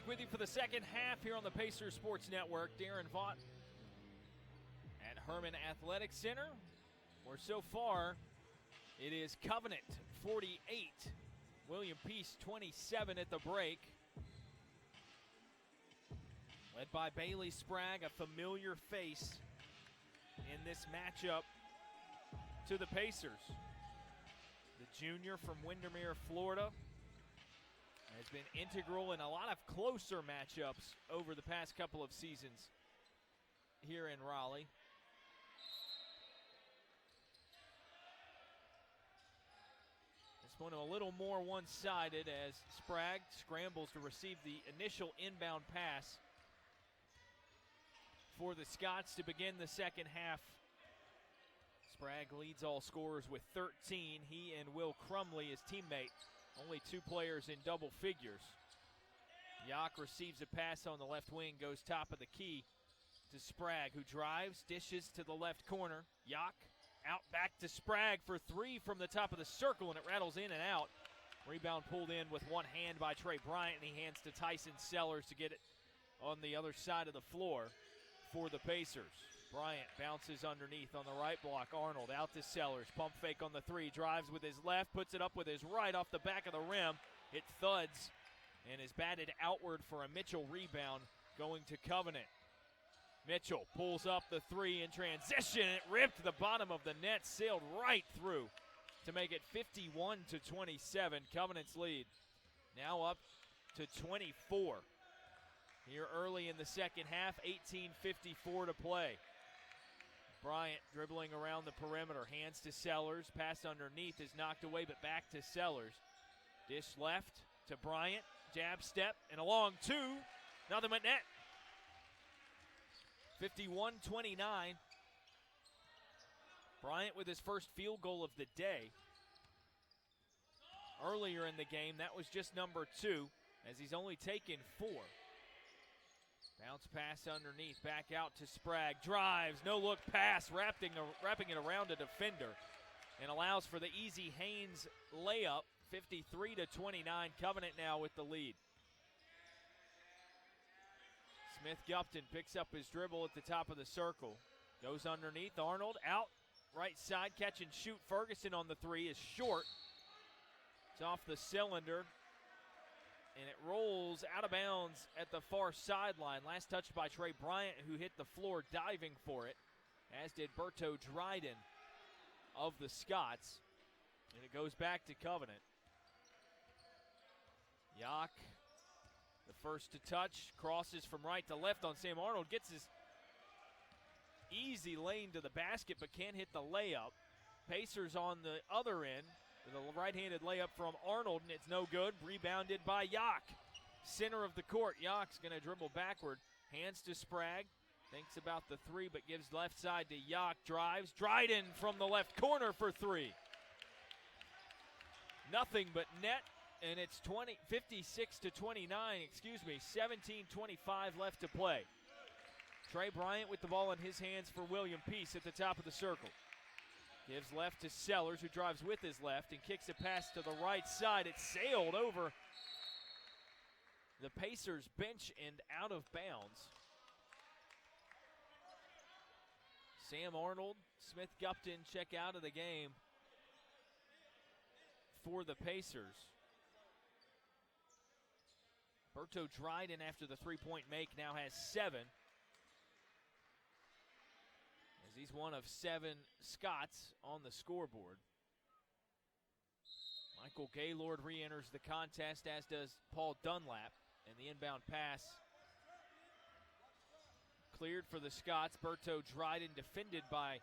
Back with you for the second half here on the Pacers Sports Network. Darren Vaught at Herman Athletic Center, where so far it is Covenant 48, William Peace 27 at the break. Led by Bailey Sprague, a familiar face in this matchup to the Pacers. The junior from Windermere, Florida, has been integral in a lot of closer matchups over the past couple of seasons here in Raleigh. This one a little more one-sided as Sprague scrambles to receive the initial inbound pass for the Scots to begin the second half. Sprague leads all scorers with 13. He and Will Crumley, his teammate, only two players in double figures. Yak receives a pass on the left wing, goes top of the key to Sprague, who drives, dishes to the left corner. Yak out back to Sprague for three from the top of the circle, and it rattles in and out. Rebound pulled in with one hand by Trey Bryant, and he hands to Tyson Sellers to get it on the other side of the floor for the Pacers. Bryant bounces underneath on the right block. Arnold out to Sellers. Pump fake on the three. Drives with his left. Puts it up with his right off the back of the rim. It thuds and is batted outward for a Mitchell rebound going to Covenant. Mitchell pulls up the three in transition. It ripped the bottom of the net. Sailed right through to make it 51-27. Covenant's lead now up to 24. Here early in the second half, 18:54 to play. Bryant dribbling around the perimeter, hands to Sellers, pass underneath is knocked away, but back to Sellers. Dish left to Bryant, jab step, and a long two, nothing but net. 51-29. Bryant with his first field goal of the day. Earlier in the game, that was just number 2, as he's only taken 4. Bounce pass underneath, back out to Sprague. Drives, no-look pass, wrapping it around a defender, and allows for the easy Haynes layup. 53-29, Covenant now with the lead. Smith-Gupton picks up his dribble at the top of the circle. Goes underneath, Arnold out, right side, catch and shoot. Ferguson on the three is short. It's off the cylinder, and it rolls out of bounds at the far sideline. Last touched by Trey Bryant, who hit the floor diving for it, as did Berto Dryden of the Scots. And it goes back to Covenant. Yak, the first to touch, crosses from right to left on Sam Arnold, gets his easy lane to the basket but can't hit the layup. Pacers on the other end with a right-handed layup from Arnold, and it's no good. Rebounded by Yak. Center of the court, Yak's going to dribble backward. Hands to Sprague. Thinks about the three, but gives left side to Yak. Drives. Dryden from the left corner for three. Nothing but net, and it's 56-29, 17:25 left to play. Trey Bryant with the ball in his hands for William Peace at the top of the circle. Gives left to Sellers, who drives with his left and kicks a pass to the right side. It sailed over the Pacers bench and out of bounds. Sam Arnold, Smith-Gupton check out of the game for the Pacers. Berto Dryden, after the three-point make, now has 7. As he's one of 7 Scots on the scoreboard. Michael Gaylord re-enters the contest, as does Paul Dunlap. And the inbound pass cleared for the Scots. Berto Dryden, defended by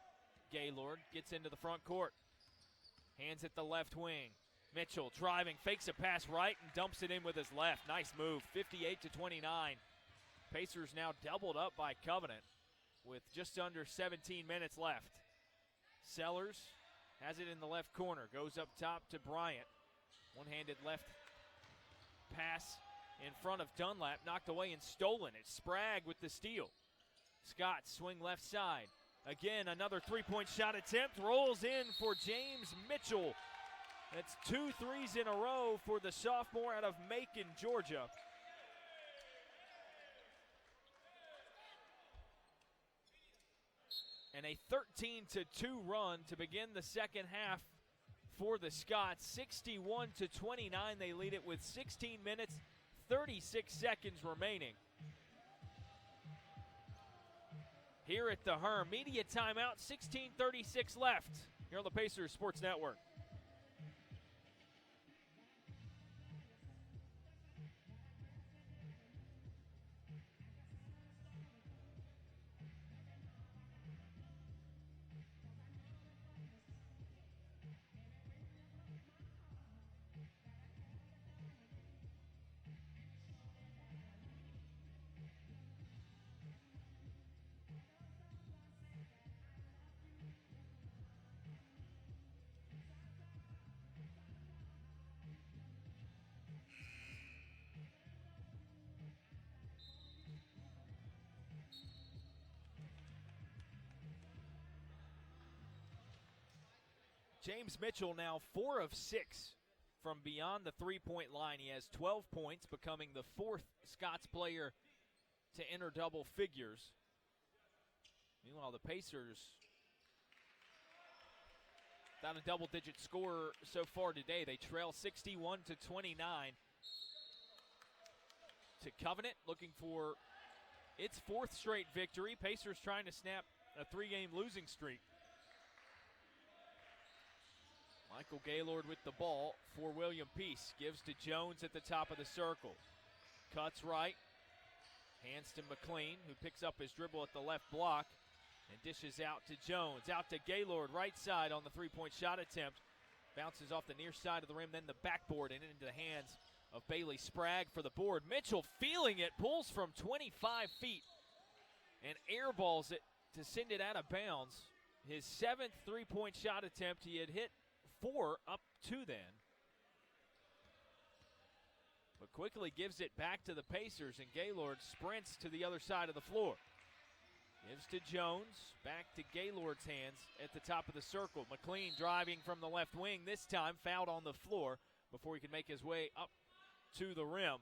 Gaylord, gets into the front court. Hands at the left wing. Mitchell driving, fakes a pass right and dumps it in with his left. Nice move, 58-29. Pacers now doubled up by Covenant with just under 17 minutes left. Sellers has it in the left corner, goes up top to Bryant. One-handed left pass in front of Dunlap, knocked away and stolen. It's Sprague with the steal. Scott swing left side. Again, another three-point shot attempt, rolls in for James Mitchell. That's 2 threes in a row for the sophomore out of Macon, Georgia. and a 13-2 run to begin the second half for the Scots. 61-29, they lead it with 16 minutes, 36 seconds remaining. Here at the Herm, media timeout, 16:36 left here on the Pacers Sports Network. James Mitchell now 4 of 6 from beyond the three-point line. He has 12 points, becoming the fourth Scots player to enter double figures. Meanwhile, the Pacers, without a double-digit score so far today, they trail 61-29 to Covenant, looking for its fourth straight victory. Pacers trying to snap a three-game losing streak. Michael Gaylord with the ball for William Peace. Gives to Jones at the top of the circle. Cuts right. Hands to McLean, who picks up his dribble at the left block and dishes out to Jones. Out to Gaylord, right side on the three-point shot attempt. Bounces off the near side of the rim, then the backboard and into the hands of Bailey Sprague for the board. Mitchell feeling it, pulls from 25 feet and airballs it to send it out of bounds. His seventh three-point shot attempt. He had hit 4 up to then, but quickly gives it back to the Pacers, and Gaylord sprints to the other side of the floor. Gives to Jones, back to Gaylord's hands at the top of the circle. McLean driving from the left wing, this time fouled on the floor before he could make his way up to the rim.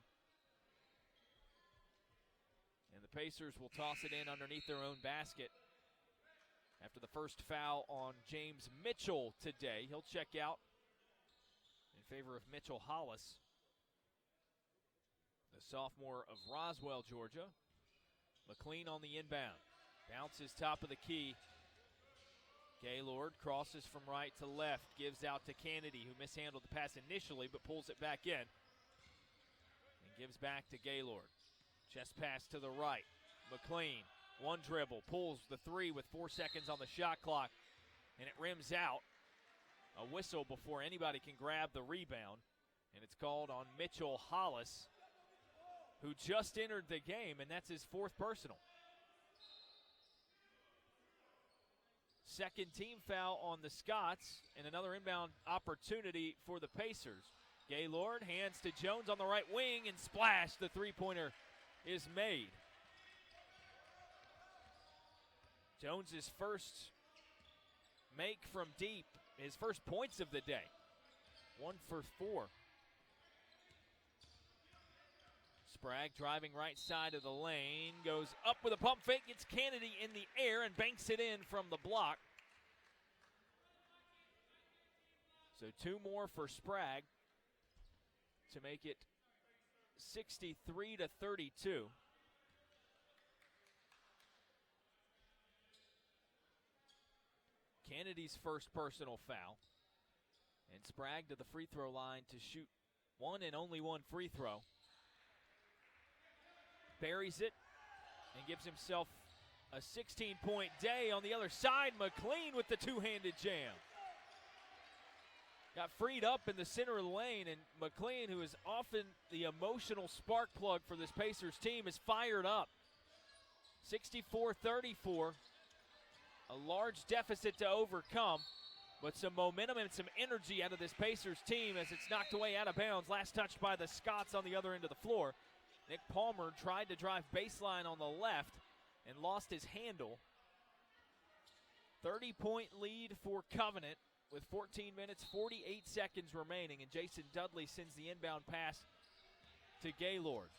And the Pacers will toss it in underneath their own basket after the first foul on James Mitchell today. He'll check out in favor of Mitchell Hollis, the sophomore of Roswell, Georgia. McLean on the inbound. Bounces top of the key. Gaylord crosses from right to left. Gives out to Kennedy, who mishandled the pass initially but pulls it back in. And gives back to Gaylord. Chest pass to the right. McLean. One dribble, pulls the three with 4 seconds on the shot clock, and it rims out. A whistle before anybody can grab the rebound, and it's called on Mitchell Hollis, who just entered the game, and that's his fourth personal. Second team foul on the Scots, and another inbound opportunity for the Pacers. Gaylord hands to Jones on the right wing, and splash, the three-pointer is made. Jones's first make from deep, his first points of the day. 1 for 4. Sprague driving right side of the lane, goes up with a pump fake, gets Kennedy in the air and banks it in from the block. So 2 more for Sprague to make it 63-32. Kennedy's first personal foul. And Sprague to the free throw line to shoot one and only one free throw. Buries it and gives himself a 16-point day. On the other side, McLean with the two-handed jam. Got freed up in the center of the lane, and McLean, who is often the emotional spark plug for this Pacers team, is fired up. 64-34. A large deficit to overcome, but some momentum and some energy out of this Pacers team as it's knocked away out of bounds. Last touched by the Scots on the other end of the floor. Nick Palmer tried to drive baseline on the left and lost his handle. 30-point lead for Covenant with 14 minutes, 48 seconds remaining, and Jason Dudley sends the inbound pass to Gaylord.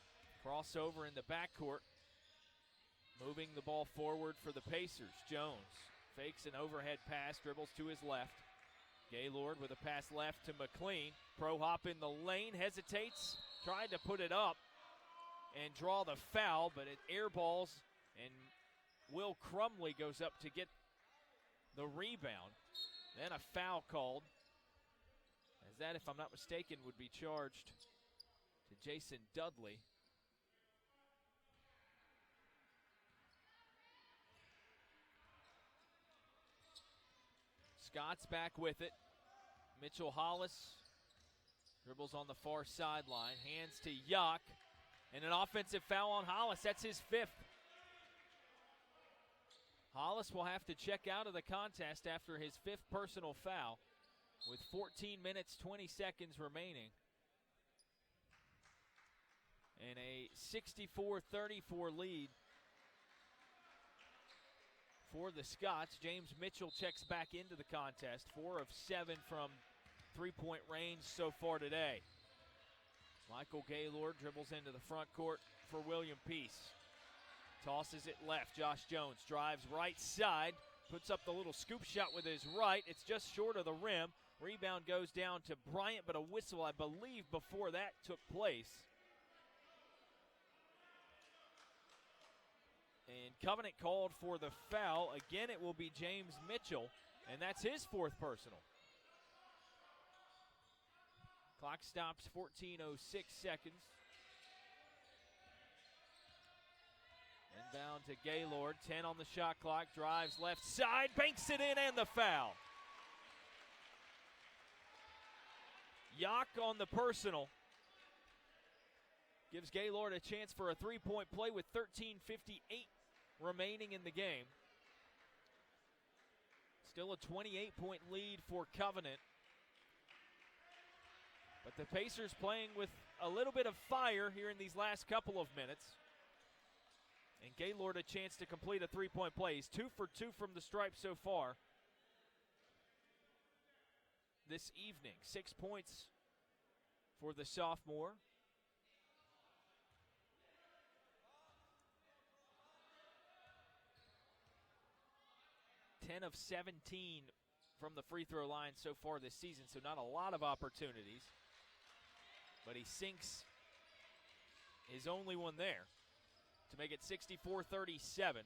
Crossover in the backcourt. Moving the ball forward for the Pacers. Jones Fakes an overhead pass, dribbles to his left. Gaylord with a pass left to McLean. Pro hop in the lane, hesitates, tried to put it up and draw the foul, but it airballs, and Will Crumley goes up to get the rebound. Then a foul called, as that, if I'm not mistaken, would be charged to Jason Dudley. Scott's back with it. Mitchell Hollis dribbles on the far sideline, hands to Yuck, and an offensive foul on Hollis. That's his 5th. Hollis will have to check out of the contest after his 5th personal foul with 14 minutes, 20 seconds remaining. And a 64-34 lead for the Scots. James Mitchell checks back into the contest. 4 of 7 from three-point range so far today. Michael Gaylord dribbles into the front court for William Peace. Tosses it left. Josh Jones drives right side. Puts up the little scoop shot with his right. It's just short of the rim. Rebound goes down to Bryant, but a whistle, I believe, before that took place. And Covenant called for the foul. Again, it will be James Mitchell, and that's his 4th personal. Clock stops, 14:06 seconds. Inbound to Gaylord, 10 on the shot clock, drives left side, banks it in, and the foul. Yock on the personal. Gives Gaylord a chance for a three-point play with 13:58 remaining in the game. Still a 28-point lead for Covenant. But the Pacers playing with a little bit of fire here in these last couple of minutes. And Gaylord a chance to complete a three-point play. He's 2 for 2 from the stripe so far this evening. 6 points for the sophomore. 10 of 17 from the free throw line so far this season, so not a lot of opportunities. But he sinks his only one there to make it 64-37.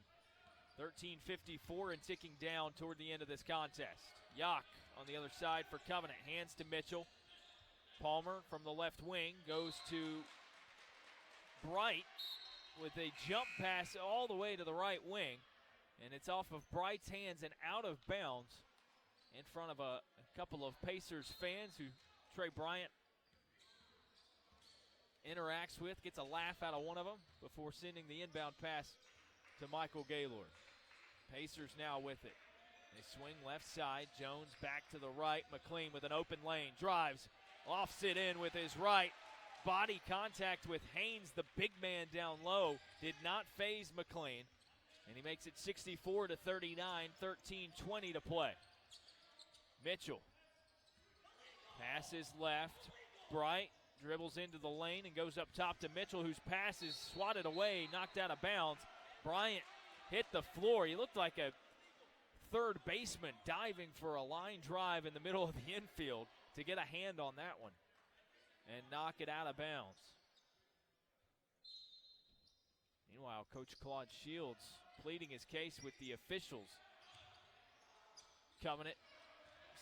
13:54 and ticking down toward the end of this contest. Yock on the other side for Covenant. Hands to Mitchell. Palmer from the left wing goes to Bright with a jump pass all the way to the right wing. And it's off of Bright's hands and out of bounds in front of a couple of Pacers fans who Trey Bryant interacts with, gets a laugh out of one of them before sending the inbound pass to Michael Gaylord. Pacers now with it. They swing left side. Jones back to the right. McLean with an open lane. Drives. Lofts it in with his right. Body contact with Haynes, the big man down low. Did not faze McLean. And he makes it 64-39, 13:20 to play. Mitchell passes left. Bright dribbles into the lane and goes up top to Mitchell, whose pass is swatted away, knocked out of bounds. Bryant hit the floor. He looked like a third baseman diving for a line drive in the middle of the infield to get a hand on that one and knock it out of bounds. Meanwhile, Coach Claude Shields pleading his case with the officials. Covenant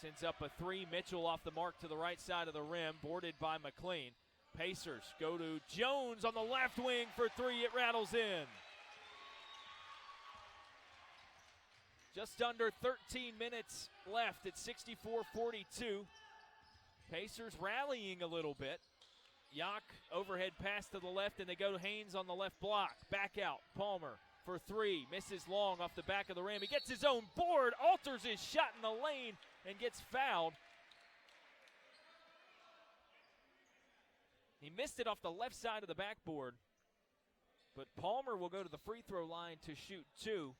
sends up a three. Mitchell off the mark to the right side of the rim, boarded by McLean. Pacers go to Jones on the left wing for three. It rattles in. Just under 13 minutes left at 64-42. Pacers rallying a little bit. Yock overhead pass to the left, and they go to Haynes on the left block. Back out, Palmer for three. Misses long off the back of the rim. He gets his own board, alters his shot in the lane, and gets fouled. He missed it off the left side of the backboard, but Palmer will go to the free throw line to shoot two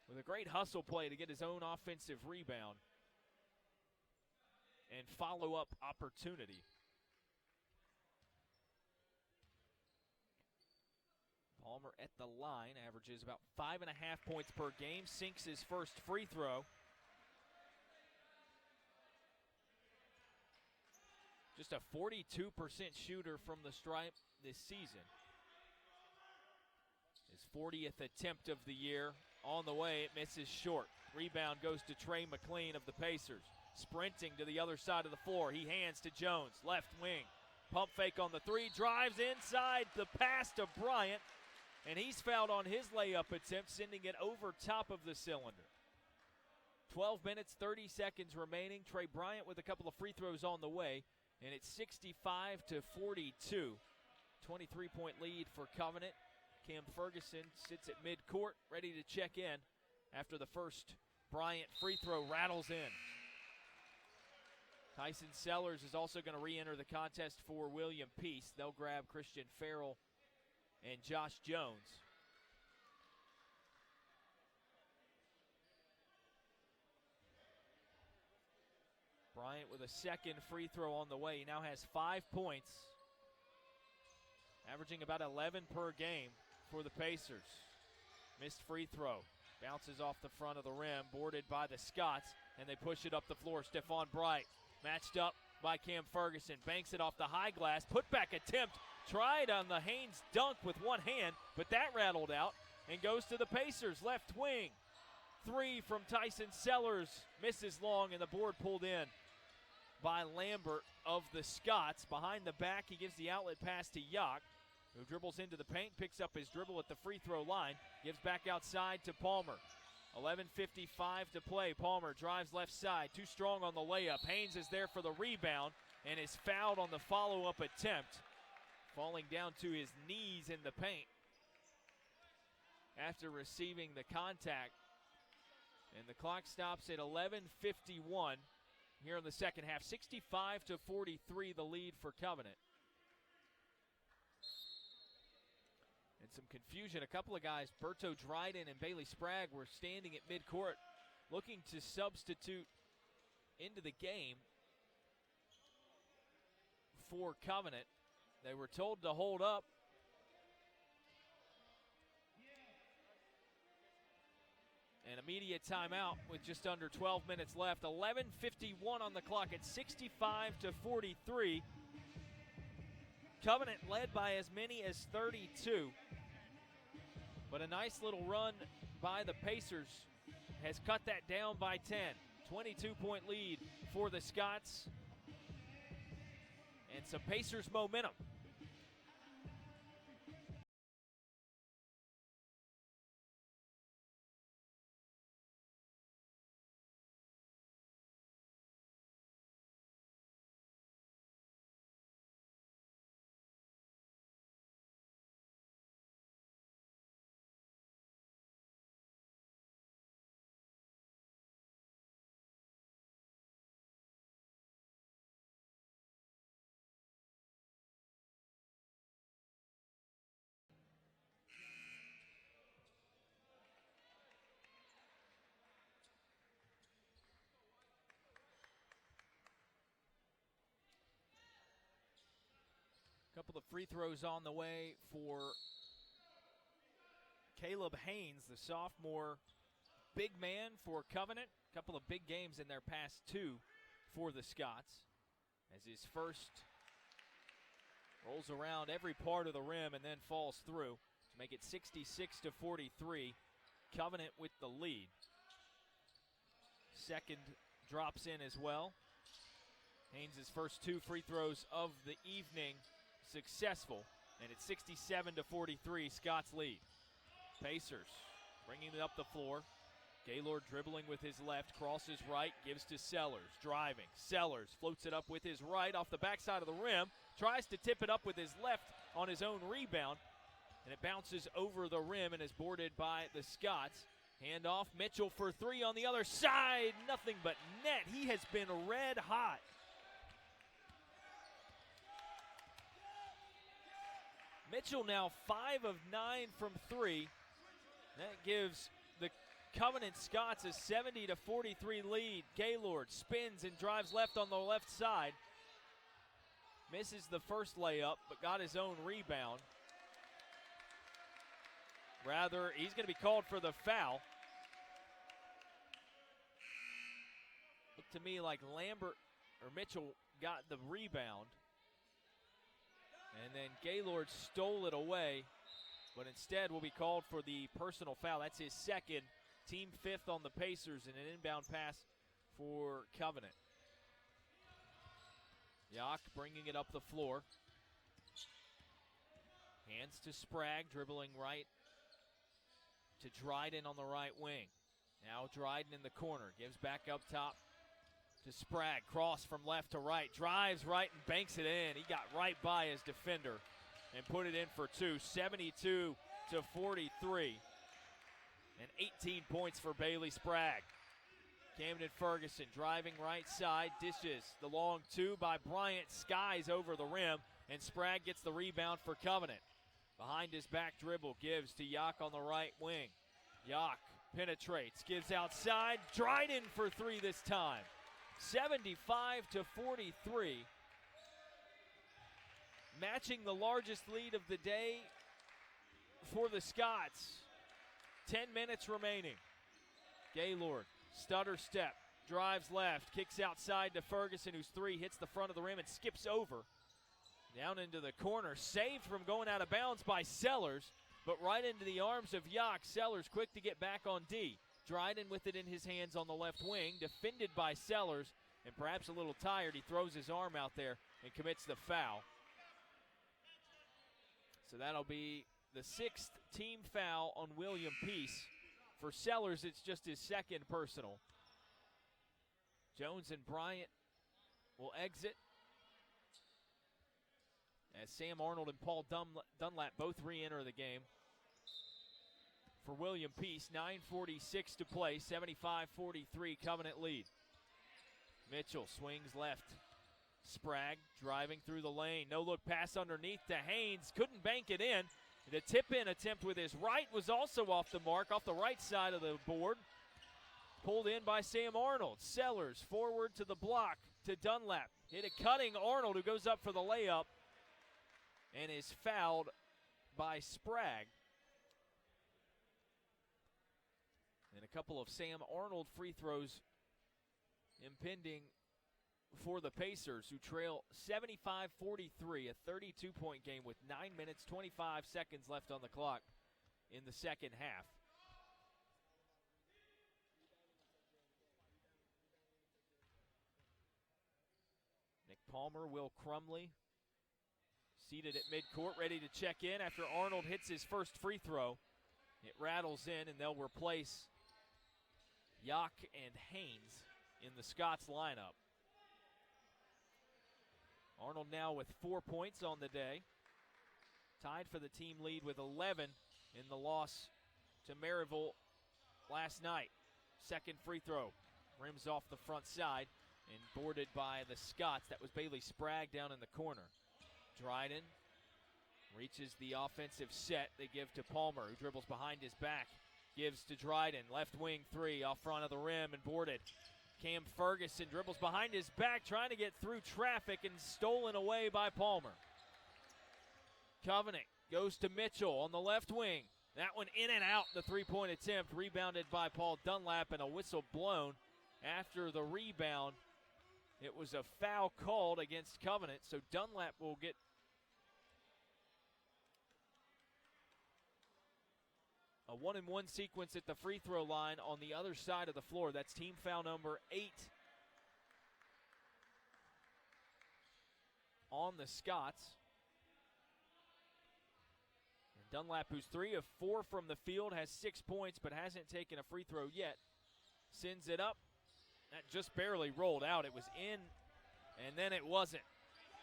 with a great hustle play to get his own offensive rebound and follow-up opportunity. Palmer at the line, averages about 5.5 points per game, sinks his first free throw. Just a 42% shooter from the stripe this season. His 40th attempt of the year on the way, it misses short. Rebound goes to Trey McLean of the Pacers. Sprinting to the other side of the floor, he hands to Jones, left wing. Pump fake on the three, drives inside, the pass to Bryant, and he's fouled on his layup attempt, sending it over top of the cylinder. 12 minutes, 30 seconds remaining. Trey Bryant with a couple of free throws on the way, and it's 65-42. 23-point lead for Covenant. Cam Ferguson sits at midcourt, ready to check in after the first Bryant free throw rattles in. Tyson Sellers is also going to re-enter the contest for William Peace. They'll grab Christian Farrell and Josh Jones. Bryant with a second free throw on the way. He now has 5 points, averaging about 11 per game for the Pacers. Missed free throw. Bounces off the front of the rim, boarded by the Scots, and they push it up the floor. Stephon Bright matched up by Cam Ferguson. Banks it off the high glass. Putback attempt. Tried on the Haynes dunk with one hand, but that rattled out and goes to the Pacers left wing. Three from Tyson Sellers. Misses long, and the board pulled in by Lambert of the Scots. Behind the back, he gives the outlet pass to Yock, who dribbles into the paint, picks up his dribble at the free throw line, gives back outside to Palmer. 11:55 to play. Palmer drives left side, too strong on the layup. Haynes is there for the rebound and is fouled on the follow-up attempt, falling down to his knees in the paint after receiving the contact. And the clock stops at 11:51 here in the second half. 65-43 the lead for Covenant. And some confusion. A couple of guys, Berto Dryden and Bailey Sprague, were standing at midcourt looking to substitute into the game for Covenant. They were told to hold up. An immediate timeout with just under 12 minutes left. 11:51 on the clock at 65-43. Covenant led by as many as 32. But a nice little run by the Pacers has cut that down by 10. 22-point lead for the Scots. And some Pacers momentum. Couple of free throws on the way for Caleb Haynes, the sophomore big man for Covenant. Couple of big games in their past two for the Scots, as his first rolls around every part of the rim and then falls through to make it 66-43. Covenant with the lead. Second drops in as well. Haynes' first two free throws of the evening successful, and it's 67-43, Scots lead. Pacers bringing it up the floor. Gaylord dribbling with his left, crosses right, gives to Sellers, driving. Sellers floats it up with his right off the backside of the rim, tries to tip it up with his left on his own rebound, and it bounces over the rim and is boarded by the Scots. Hand off, Mitchell for three on the other side, nothing but net. He has been red hot. Mitchell now 5 of 9 from three. That gives the Covenant Scots a 70-43 lead. Gaylord spins and drives left on the left side. Misses the first layup, but got his own rebound. Rather, he's going to be called for the foul. Looked to me like Lambert or Mitchell got the rebound. And then Gaylord stole it away, but instead will be called for the personal foul. That's his second, team fifth on the Pacers, and an inbound pass for Covenant. Yak bringing it up the floor. Hands to Sprague, dribbling right to Dryden on the right wing. Now Dryden in the corner, gives back up top to Sprague. Cross from left to right, drives right and banks it in. He got right by his defender and put it in for two. 72-43. And 18 points for Bailey Sprague. Camden Ferguson driving right side, dishes the long two by Bryant, skies over the rim, and Sprague gets the rebound for Covenant. Behind his back dribble, gives to Yak on the right wing. Yak penetrates, gives outside, Dryden for three this time. 75-43. Matching the largest lead of the day for the Scots. 10 minutes remaining. Gaylord, stutter step, drives left, kicks outside to Ferguson, whose three hits the front of the rim and skips over. Down into the corner, saved from going out of bounds by Sellers, but right into the arms of Yak. Sellers quick to get back on D. Dryden with it in his hands on the left wing, defended by Sellers, and perhaps a little tired. He throws his arm out there and commits the foul. So that'll be the sixth team foul on William Peace. For Sellers, it's just his second personal. Jones and Bryant will exit as Sam Arnold and Paul Dunlap both re-enter the game. For William Peace, 9:46 to play, 75-43 Covenant lead. Mitchell swings left. Sprague driving through the lane. No-look pass underneath to Haynes. Couldn't bank it in. The tip-in attempt with his right was also off the mark, off the right side of the board. Pulled in by Sam Arnold. Sellers forward to the block to Dunlap. Hit a cutting Arnold, who goes up for the layup and is fouled by Sprague. And a couple of Sam Arnold free throws impending for the Pacers, who trail 75-43, a 32-point game with 9 minutes, 25 seconds left on the clock in the second half. Nick Palmer, Will Crumley, seated at midcourt, ready to check in after Arnold hits his first free throw. It rattles in, and they'll replace Yak and Haynes in the Scots lineup. Arnold now with 4 points on the day, tied for the team lead with 11 in the loss to Maryville last night. Second free throw, rims off the front side and boarded by the Scots. That was Bailey Sprague down in the corner. Dryden reaches the offensive set. They give to Palmer, who dribbles behind his back. Gives to Dryden, left wing three off front of the rim and boarded. Cam Ferguson dribbles behind his back, trying to get through traffic, and stolen away by Palmer. Covenant goes to Mitchell on the left wing. That one in and out, the three-point attempt, rebounded by Paul Dunlap, and a whistle blown after the rebound. It was a foul called against Covenant, so Dunlap will get a 1-and-1 sequence at the free throw line on the other side of the floor. That's team foul number 8 on the Scots. And Dunlap, who's 3 of 4 from the field, has 6 points but hasn't taken a free throw yet. Sends it up. That just barely rolled out. It was in, and then it wasn't.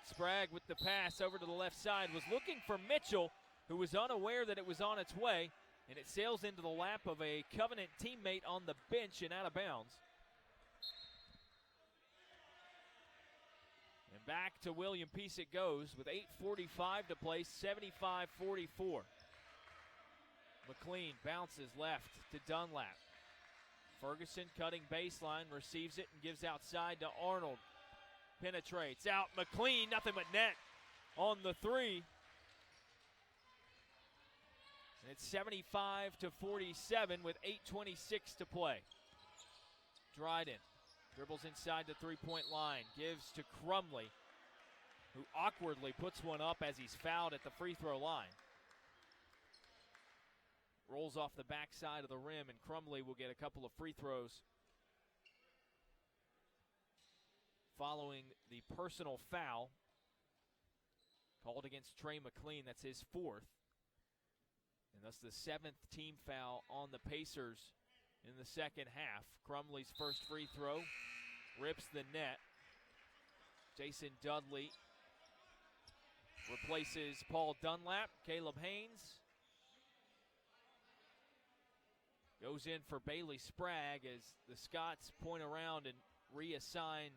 Sprague with the pass over to the left side was looking for Mitchell, who was unaware that it was on its way. And it sails into the lap of a Covenant teammate on the bench and out of bounds. And back to William Peace it goes with 8:45 to play, 75-44. McLean bounces left to Dunlap. Ferguson cutting baseline, receives it and gives outside to Arnold. Penetrates out, McLean, nothing but net on the three. It's 75-47 with 8:26 to play. Dryden dribbles inside the three-point line, gives to Crumley, who awkwardly puts one up as he's fouled at the free throw line. Rolls off the backside of the rim, and Crumley will get a couple of free throws following the personal foul called against Trey McLean. That's his fourth. And that's the seventh team foul on the Pacers in the second half. Crumley's first free throw rips the net. Jason Dudley replaces Paul Dunlap. Caleb Haynes goes in for Bailey Spragg as the Scots point around and reassign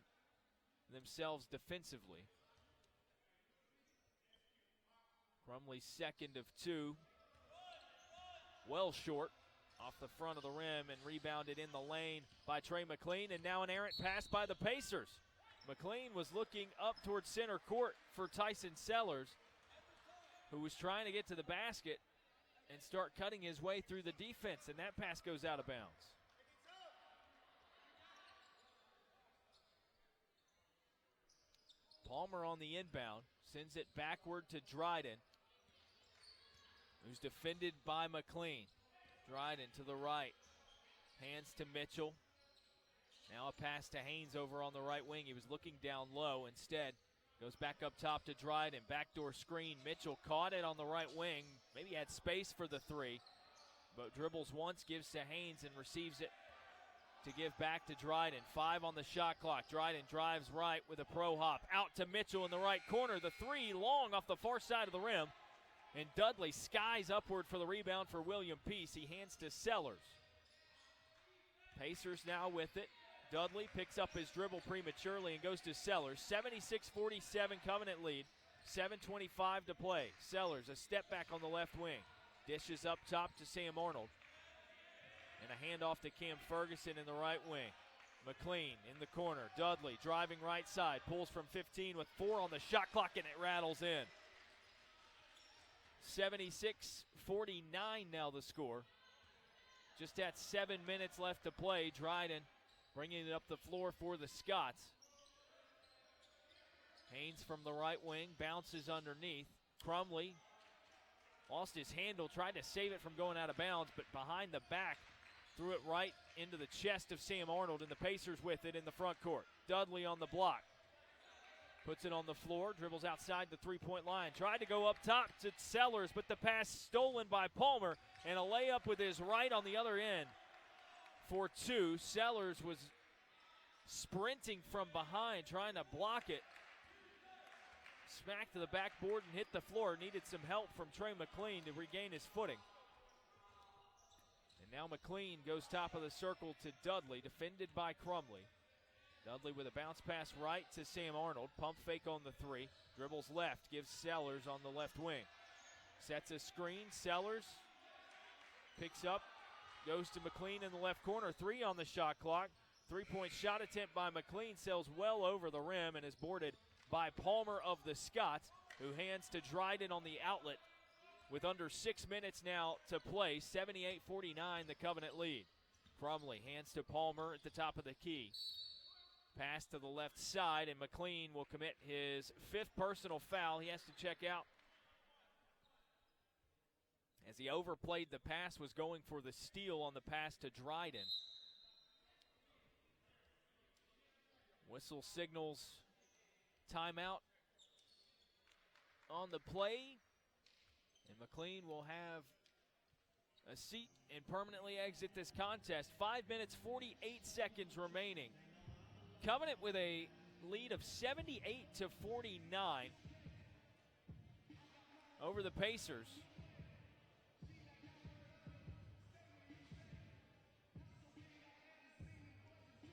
themselves defensively. Crumley's second of two. Well short off the front of the rim and rebounded in the lane by Trey McLean, and now an errant pass by the Pacers. McLean was looking up towards center court for Tyson Sellers, who was trying to get to the basket and start cutting his way through the defense, and that pass goes out of bounds. Palmer on the inbound, sends it backward to Dryden, who's defended by McLean. Dryden to the right, hands to Mitchell. Now a pass to Haynes over on the right wing. He was looking down low. Instead, goes back up top to Dryden. Backdoor screen. Mitchell caught it on the right wing. Maybe had space for the three, but dribbles once, gives to Haynes, and receives it to give back to Dryden. 5 on the shot clock. Dryden drives right with a pro hop. Out to Mitchell in the right corner. The three long off the far side of the rim. And Dudley skies upward for the rebound for William Peace. He hands to Sellers. Pacers now with it. Dudley picks up his dribble prematurely and goes to Sellers. 76-47 Covenant lead. 7:25 to play. Sellers, a step back on the left wing. Dishes up top to Sam Arnold. And a handoff to Cam Ferguson in the right wing. McLean in the corner. Dudley driving right side. Pulls from 15 with 4 on the shot clock, and it rattles in. 76-49 now the score. Just at 7 minutes left to play. Dryden bringing it up the floor for the Scots. Haynes from the right wing bounces underneath. Crumley lost his handle, tried to save it from going out of bounds, but behind the back threw it right into the chest of Sam Arnold, and the Pacers with it in the front court. Dudley on the block. Puts it on the floor, dribbles outside the three-point line. Tried to go up top to Sellers, but the pass stolen by Palmer, and a layup with his right on the other end for 2. Sellers was sprinting from behind, trying to block it. Smacked to the backboard and hit the floor. Needed some help from Trey McLean to regain his footing. And now McLean goes top of the circle to Dudley, defended by Crumley. Dudley with a bounce pass right to Sam Arnold. Pump fake on the 3. Dribbles left, gives Sellers on the left wing. Sets a screen. Sellers picks up, goes to McLean in the left corner. 3 on the shot clock. 3-point shot attempt by McLean sails well over the rim and is boarded by Palmer of the Scots, who hands to Dryden on the outlet with under 6 minutes now to play. 78-49 the Covenant lead. Crumley hands to Palmer at the top of the key. Pass to the left side, and McLean will commit his 5th personal foul. He has to check out as he overplayed the pass, was going for the steal on the pass to Dryden. Whistle signals timeout on the play, and McLean will have a seat and permanently exit this contest. 5 minutes, 48 seconds remaining. Covenant with a lead of 78-49 over the Pacers.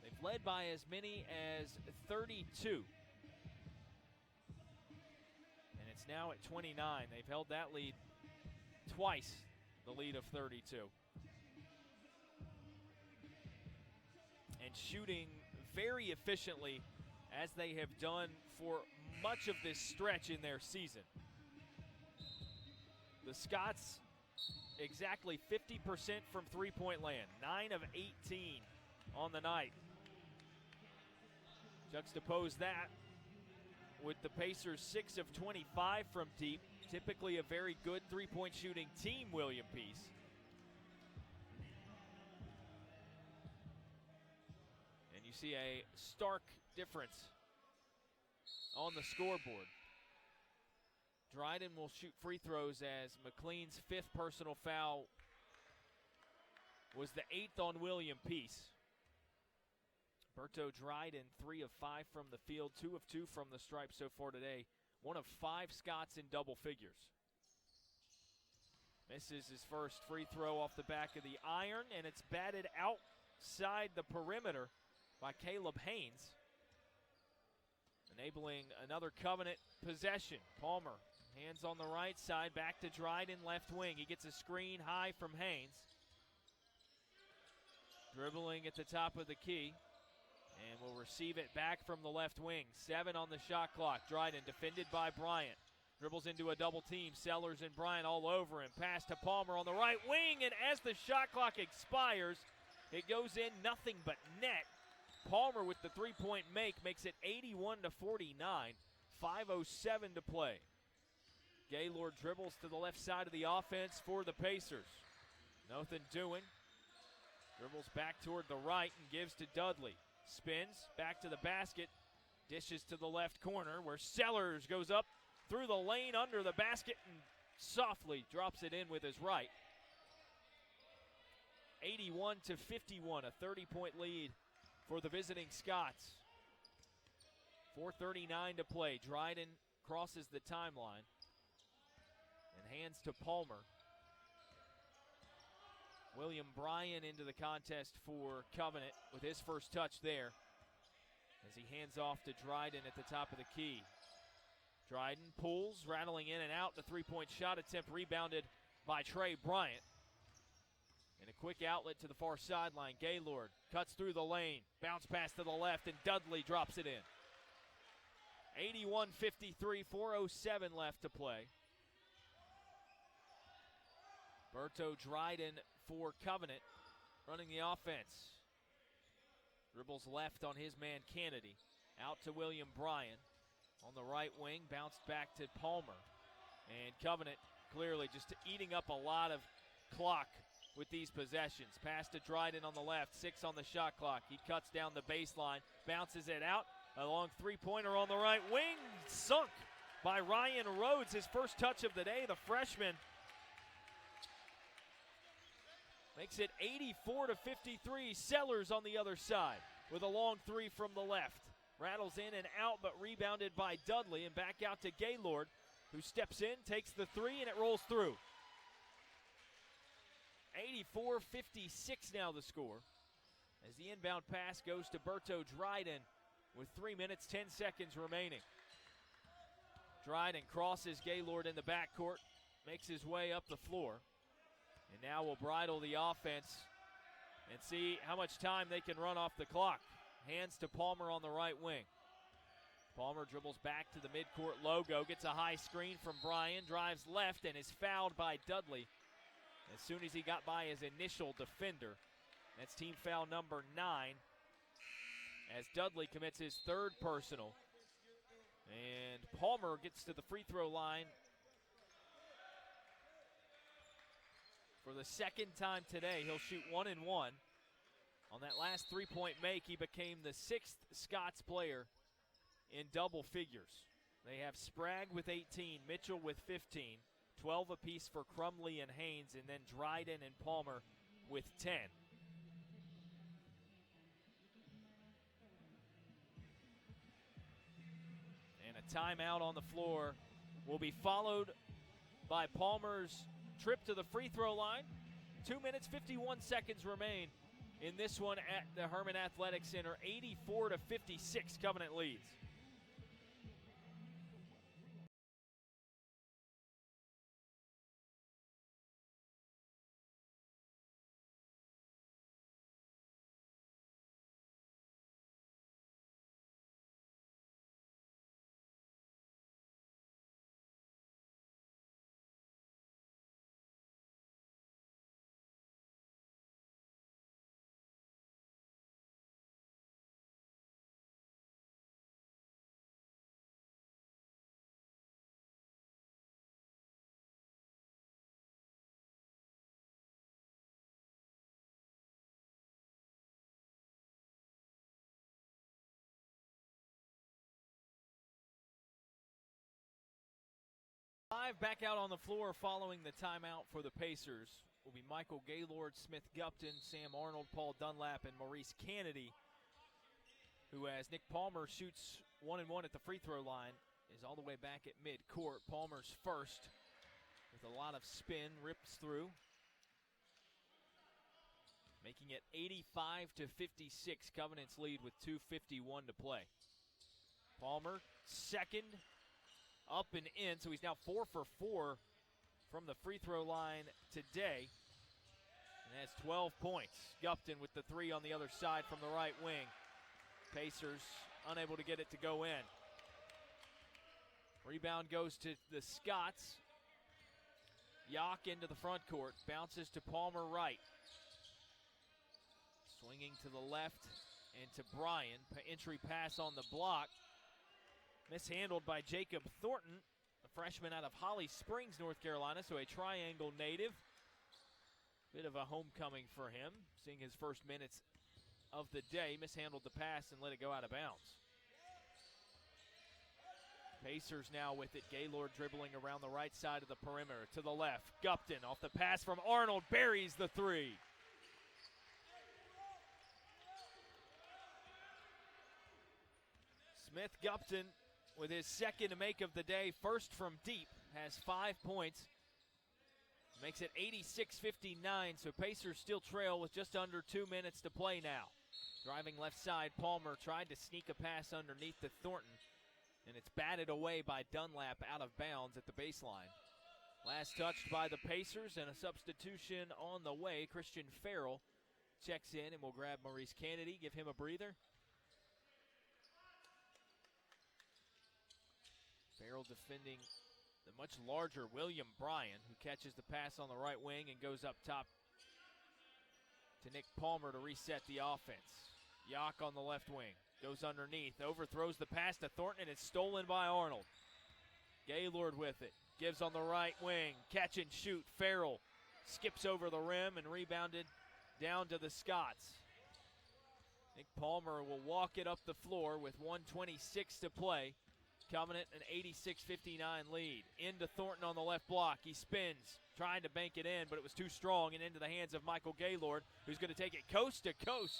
They've led by as many as 32. And it's now at 29. They've held that lead twice, the lead of 32. And shooting very efficiently, as they have done for much of this stretch in their season. The Scots exactly 50% from three-point land, 9 of 18 on the night. Juxtapose that with the Pacers' 6 of 25 from deep, typically a very good three-point shooting team, William Peace. And you see a stark difference on the scoreboard. Dryden will shoot free throws as McLean's 5th personal foul was the 8th on William Peace. Berto Dryden, 3 of 5 from the field, 2 of 2 from the stripe so far today. 1 of 5 Scots in double figures. Misses his first free throw off the back of the iron, and it's batted outside the perimeter by Caleb Haynes, enabling another Covenant possession. Palmer, hands on the right side, back to Dryden, left wing. He gets a screen high from Haynes. Dribbling at the top of the key, and will receive it back from the left wing. 7 on the shot clock. Dryden defended by Bryant. Dribbles into a double team. Sellers and Bryant all over him. Pass to Palmer on the right wing, and as the shot clock expires, it goes in nothing but net. Palmer with the three-point make makes it 81-49. 5:07 to play. Gaylord dribbles to the left side of the offense for the Pacers. Nothing doing. Dribbles back toward the right and gives to Dudley. Spins back to the basket. Dishes to the left corner where Sellers goes up through the lane under the basket and softly drops it in with his right. 81-51, a 30-point lead for the visiting Scots. 4:39 to play. Dryden crosses the timeline and hands to Palmer. William Bryan into the contest for Covenant with his first touch there as he hands off to Dryden at the top of the key. Dryden pulls, rattling in and out. The three-point shot attempt rebounded by Trey Bryant. And a quick outlet to the far sideline. Gaylord cuts through the lane, bounce pass to the left, and Dudley drops it in. 81-53, 4:07 left to play. Berto Dryden for Covenant running the offense. Dribbles left on his man Kennedy. Out to William Bryan. On the right wing, bounced back to Palmer. And Covenant clearly just eating up a lot of clock with these possessions. Pass to Dryden on the left, 6 on the shot clock. He cuts down the baseline, bounces it out. A long three-pointer on the right wing, sunk by Ryan Rhodes. His first touch of the day, the freshman. Makes it 84-53. Sellers on the other side with a long three from the left. Rattles in and out, but rebounded by Dudley, and back out to Gaylord, who steps in, takes the three, and it rolls through. 84-56 now the score, as the inbound pass goes to Berto Dryden with 3 minutes, 10 seconds remaining. Dryden crosses Gaylord in the backcourt, makes his way up the floor, and now will bridle the offense and see how much time they can run off the clock. Hands to Palmer on the right wing. Palmer dribbles back to the midcourt logo, gets a high screen from Bryan, drives left, and is fouled by Dudley as soon as he got by his initial defender. That's team foul number 9 as Dudley commits his third personal. And Palmer gets to the free throw line for the second time today. He'll shoot 1 and 1. On that last three-point make, he became the 6th Scots player in double figures. They have Sprague with 18, Mitchell with 15, 12 apiece for Crumley and Haynes, and then Dryden and Palmer with 10. And a timeout on the floor will be followed by Palmer's trip to the free throw line. 2 minutes, 51 seconds remain in this one at the Herman Athletic Center. 84-56 Covenant leads. 5 back out on the floor following the timeout for the Pacers will be Michael Gaylord, Smith Gupton, Sam Arnold, Paul Dunlap, and Maurice Kennedy, who, as Nick Palmer shoots 1-1 at the free throw line, is all the way back at midcourt. Palmer's first with a lot of spin, rips through, making it 85-56. Covenant's lead with 2:51 to play. Palmer, second, up and in, so he's now 4 for 4 from the free throw line today, and has 12 points. Gupton with the 3 on the other side from the right wing. Pacers unable to get it to go in. Rebound goes to the Scots. Yock into the front court, bounces to Palmer right. Swinging to the left and to Bryan. Entry pass on the block. Mishandled by Jacob Thornton, the freshman out of Holly Springs, North Carolina, so a Triangle native. Bit of a homecoming for him, seeing his first minutes of the day. Mishandled the pass and let it go out of bounds. Pacers now with it. Gaylord dribbling around the right side of the perimeter to the left. Gupton off the pass from Arnold, buries the 3. Smith Gupton with his second make of the day, first from deep, has 5 points. Makes it 86-59, so Pacers still trail with just under 2 minutes to play now. Driving left side, Palmer tried to sneak a pass underneath to Thornton, and it's batted away by Dunlap out of bounds at the baseline. Last touched by the Pacers, and a substitution on the way. Christian Farrell checks in and will grab Maurice Kennedy, give him a breather. Farrell defending the much larger William Bryan, who catches the pass on the right wing and goes up top to Nick Palmer to reset the offense. Yock on the left wing, goes underneath, overthrows the pass to Thornton, and it's stolen by Arnold. Gaylord with it, gives on the right wing, catch and shoot. Farrell skips over the rim and rebounded down to the Scots. Nick Palmer will walk it up the floor with 1:26 to play. Covenant an 86-59 lead. Into Thornton on the left block. He spins, trying to bank it in, but it was too strong and into the hands of Michael Gaylord, who's going to take it coast to coast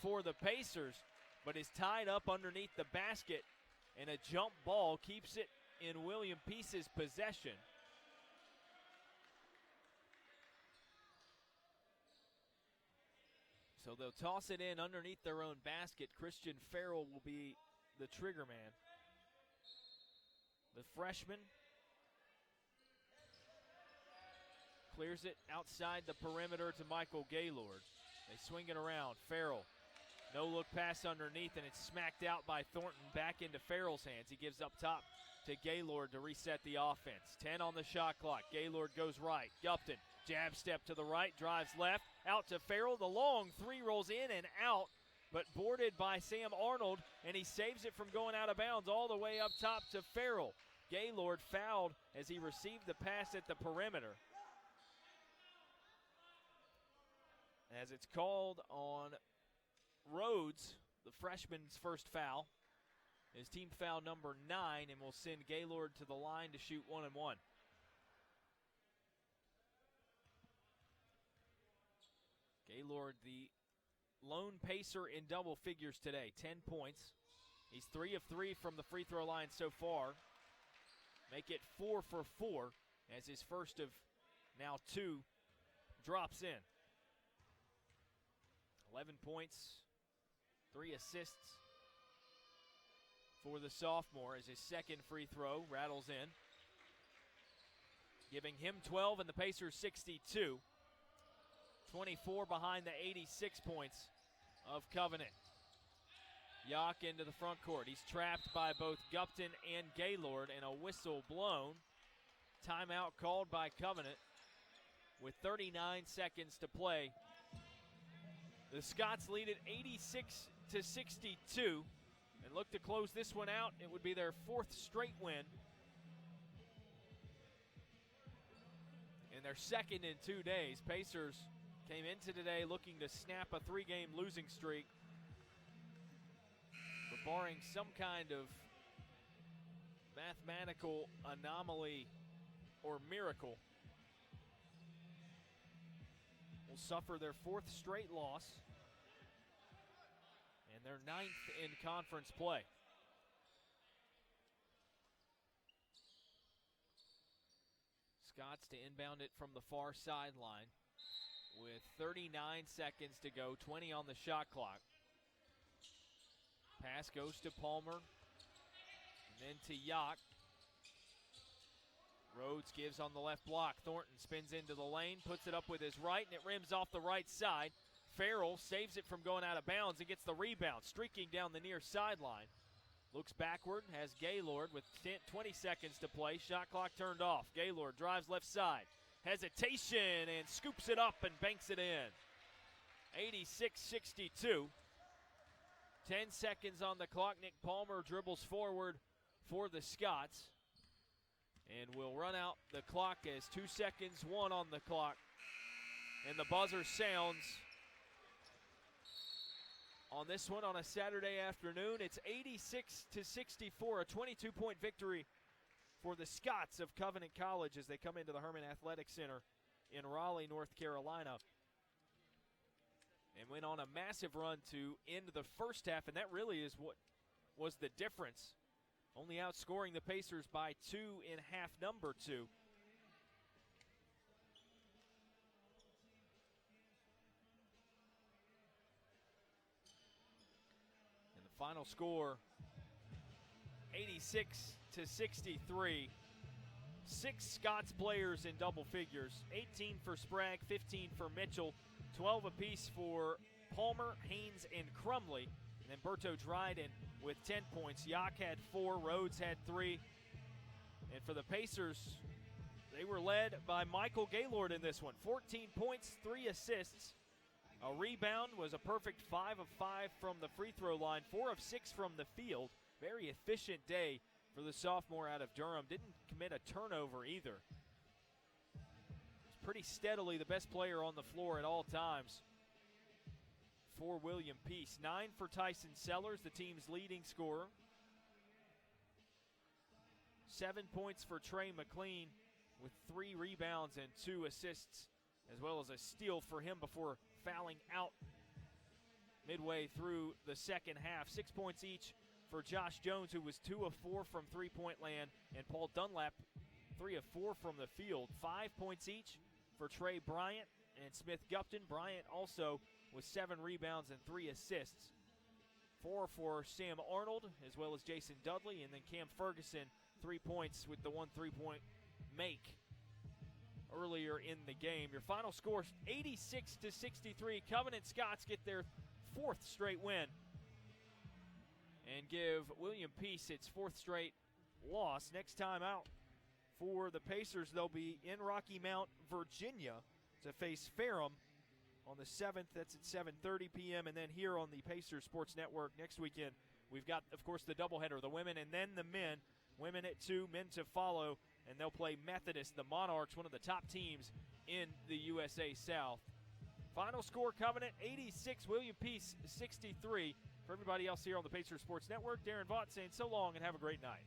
for the Pacers, but is tied up underneath the basket, and a jump ball keeps it in William Peace's possession. So they'll toss it in underneath their own basket. Christian Farrell will be the trigger man. The freshman clears it outside the perimeter to Michael Gaylord. They swing it around. Farrell, no-look pass underneath, and it's smacked out by Thornton back into Farrell's hands. He gives up top to Gaylord to reset the offense. 10 on the shot clock. Gaylord goes right. Gupton, jab step to the right, drives left, out to Farrell. The long 3 rolls in and out, but boarded by Sam Arnold, and he saves it from going out of bounds all the way up top to Farrell. Gaylord fouled as he received the pass at the perimeter. As it's called on Rhodes, the freshman's first foul, is team foul number 9, and will send Gaylord to the line to shoot 1-1. Gaylord, the lone Pacer in double figures today, 10 points. He's 3 of 3 from the free throw line so far. Make it 4 for 4 as his first of now 2 drops in. 11 points, 3 assists for the sophomore as his second free throw rattles in, giving him 12 and the Pacers 62. 24 behind the 86 points of Covenant. Yock into the front court. He's trapped by both Gupton and Gaylord, and a whistle blown. Timeout called by Covenant with 39 seconds to play. The Scots lead at 86-62 and look to close this one out. It would be their 4th straight win and their second in 2 days. Pacers came into today looking to snap a 3-game losing streak, but barring some kind of mathematical anomaly or Miracle will suffer their 4th straight loss and their 9th in conference play. Scots to inbound it from the far sideline with 39 seconds to go, 20 on the shot clock. Pass goes to Palmer, and then to Yock. Rhodes gives on the left block. Thornton spins into the lane, puts it up with his right, and it rims off the right side. Farrell saves it from going out of bounds and gets the rebound, streaking down the near sideline. Looks backward, has Gaylord with 20 seconds to play. Shot clock turned off. Gaylord drives left side. Hesitation and scoops it up and banks it in. 86-62. 10 seconds on the clock. Nick Palmer dribbles forward for the Scots. And we'll run out the clock as 2 seconds, 1 on the clock. And the buzzer sounds on this one on a Saturday afternoon. It's 86-64, a 22-point victory for the Scots of Covenant College as they come into the Herman Athletic Center in Raleigh, North Carolina. And went on a massive run to end the first half, and that really is what was the difference. Only outscoring the Pacers by 2 in half number 2. And the final score, 86-63. 6 Scots players in double figures, 18 for Sprague, 15 for Mitchell, 12 apiece for Palmer, Haynes, and Crumley. And then Berto Dryden with 10 points. Yock had 4, Rhodes had 3. And for the Pacers, they were led by Michael Gaylord in this one. 14 points, 3 assists. A rebound, was a perfect 5 of 5 from the free throw line, 4 of 6 from the field. Very efficient day for the sophomore out of Durham. Didn't commit a turnover either. Pretty steadily the best player on the floor at all times for William Peace. 9 for Tyson Sellers, the team's leading scorer. 7 points for Trey McLean with 3 rebounds and 2 assists, as well as a steal for him before fouling out midway through the second half. 6 points each for Josh Jones, who was 2 of 4 from three-point land, and Paul Dunlap, 3 of 4 from the field. 5 points each for Trey Bryant and Smith Gupton. Bryant also with 7 rebounds and 3 assists. 4 for Sam Arnold, as well as Jason Dudley, and then Cam Ferguson, 3 points with the 1 3-point make earlier in the game. Your final score, 86-63. Covenant Scots get their 4th straight win and give William Peace its 4th straight loss. Next time out for the Pacers, they'll be in Rocky Mount, Virginia, to face Ferrum on the 7th. That's at 7:30 p.m. And then here on the Pacers Sports Network next weekend, we've got, of course, the doubleheader, the women and then the men. Women at 2, men to follow, and they'll play Methodist, the Monarchs, one of the top teams in the USA South. Final score, Covenant 86, William Peace 63. For everybody else here on the Pacers Sports Network, Darren Vaught saying so long and have a great night.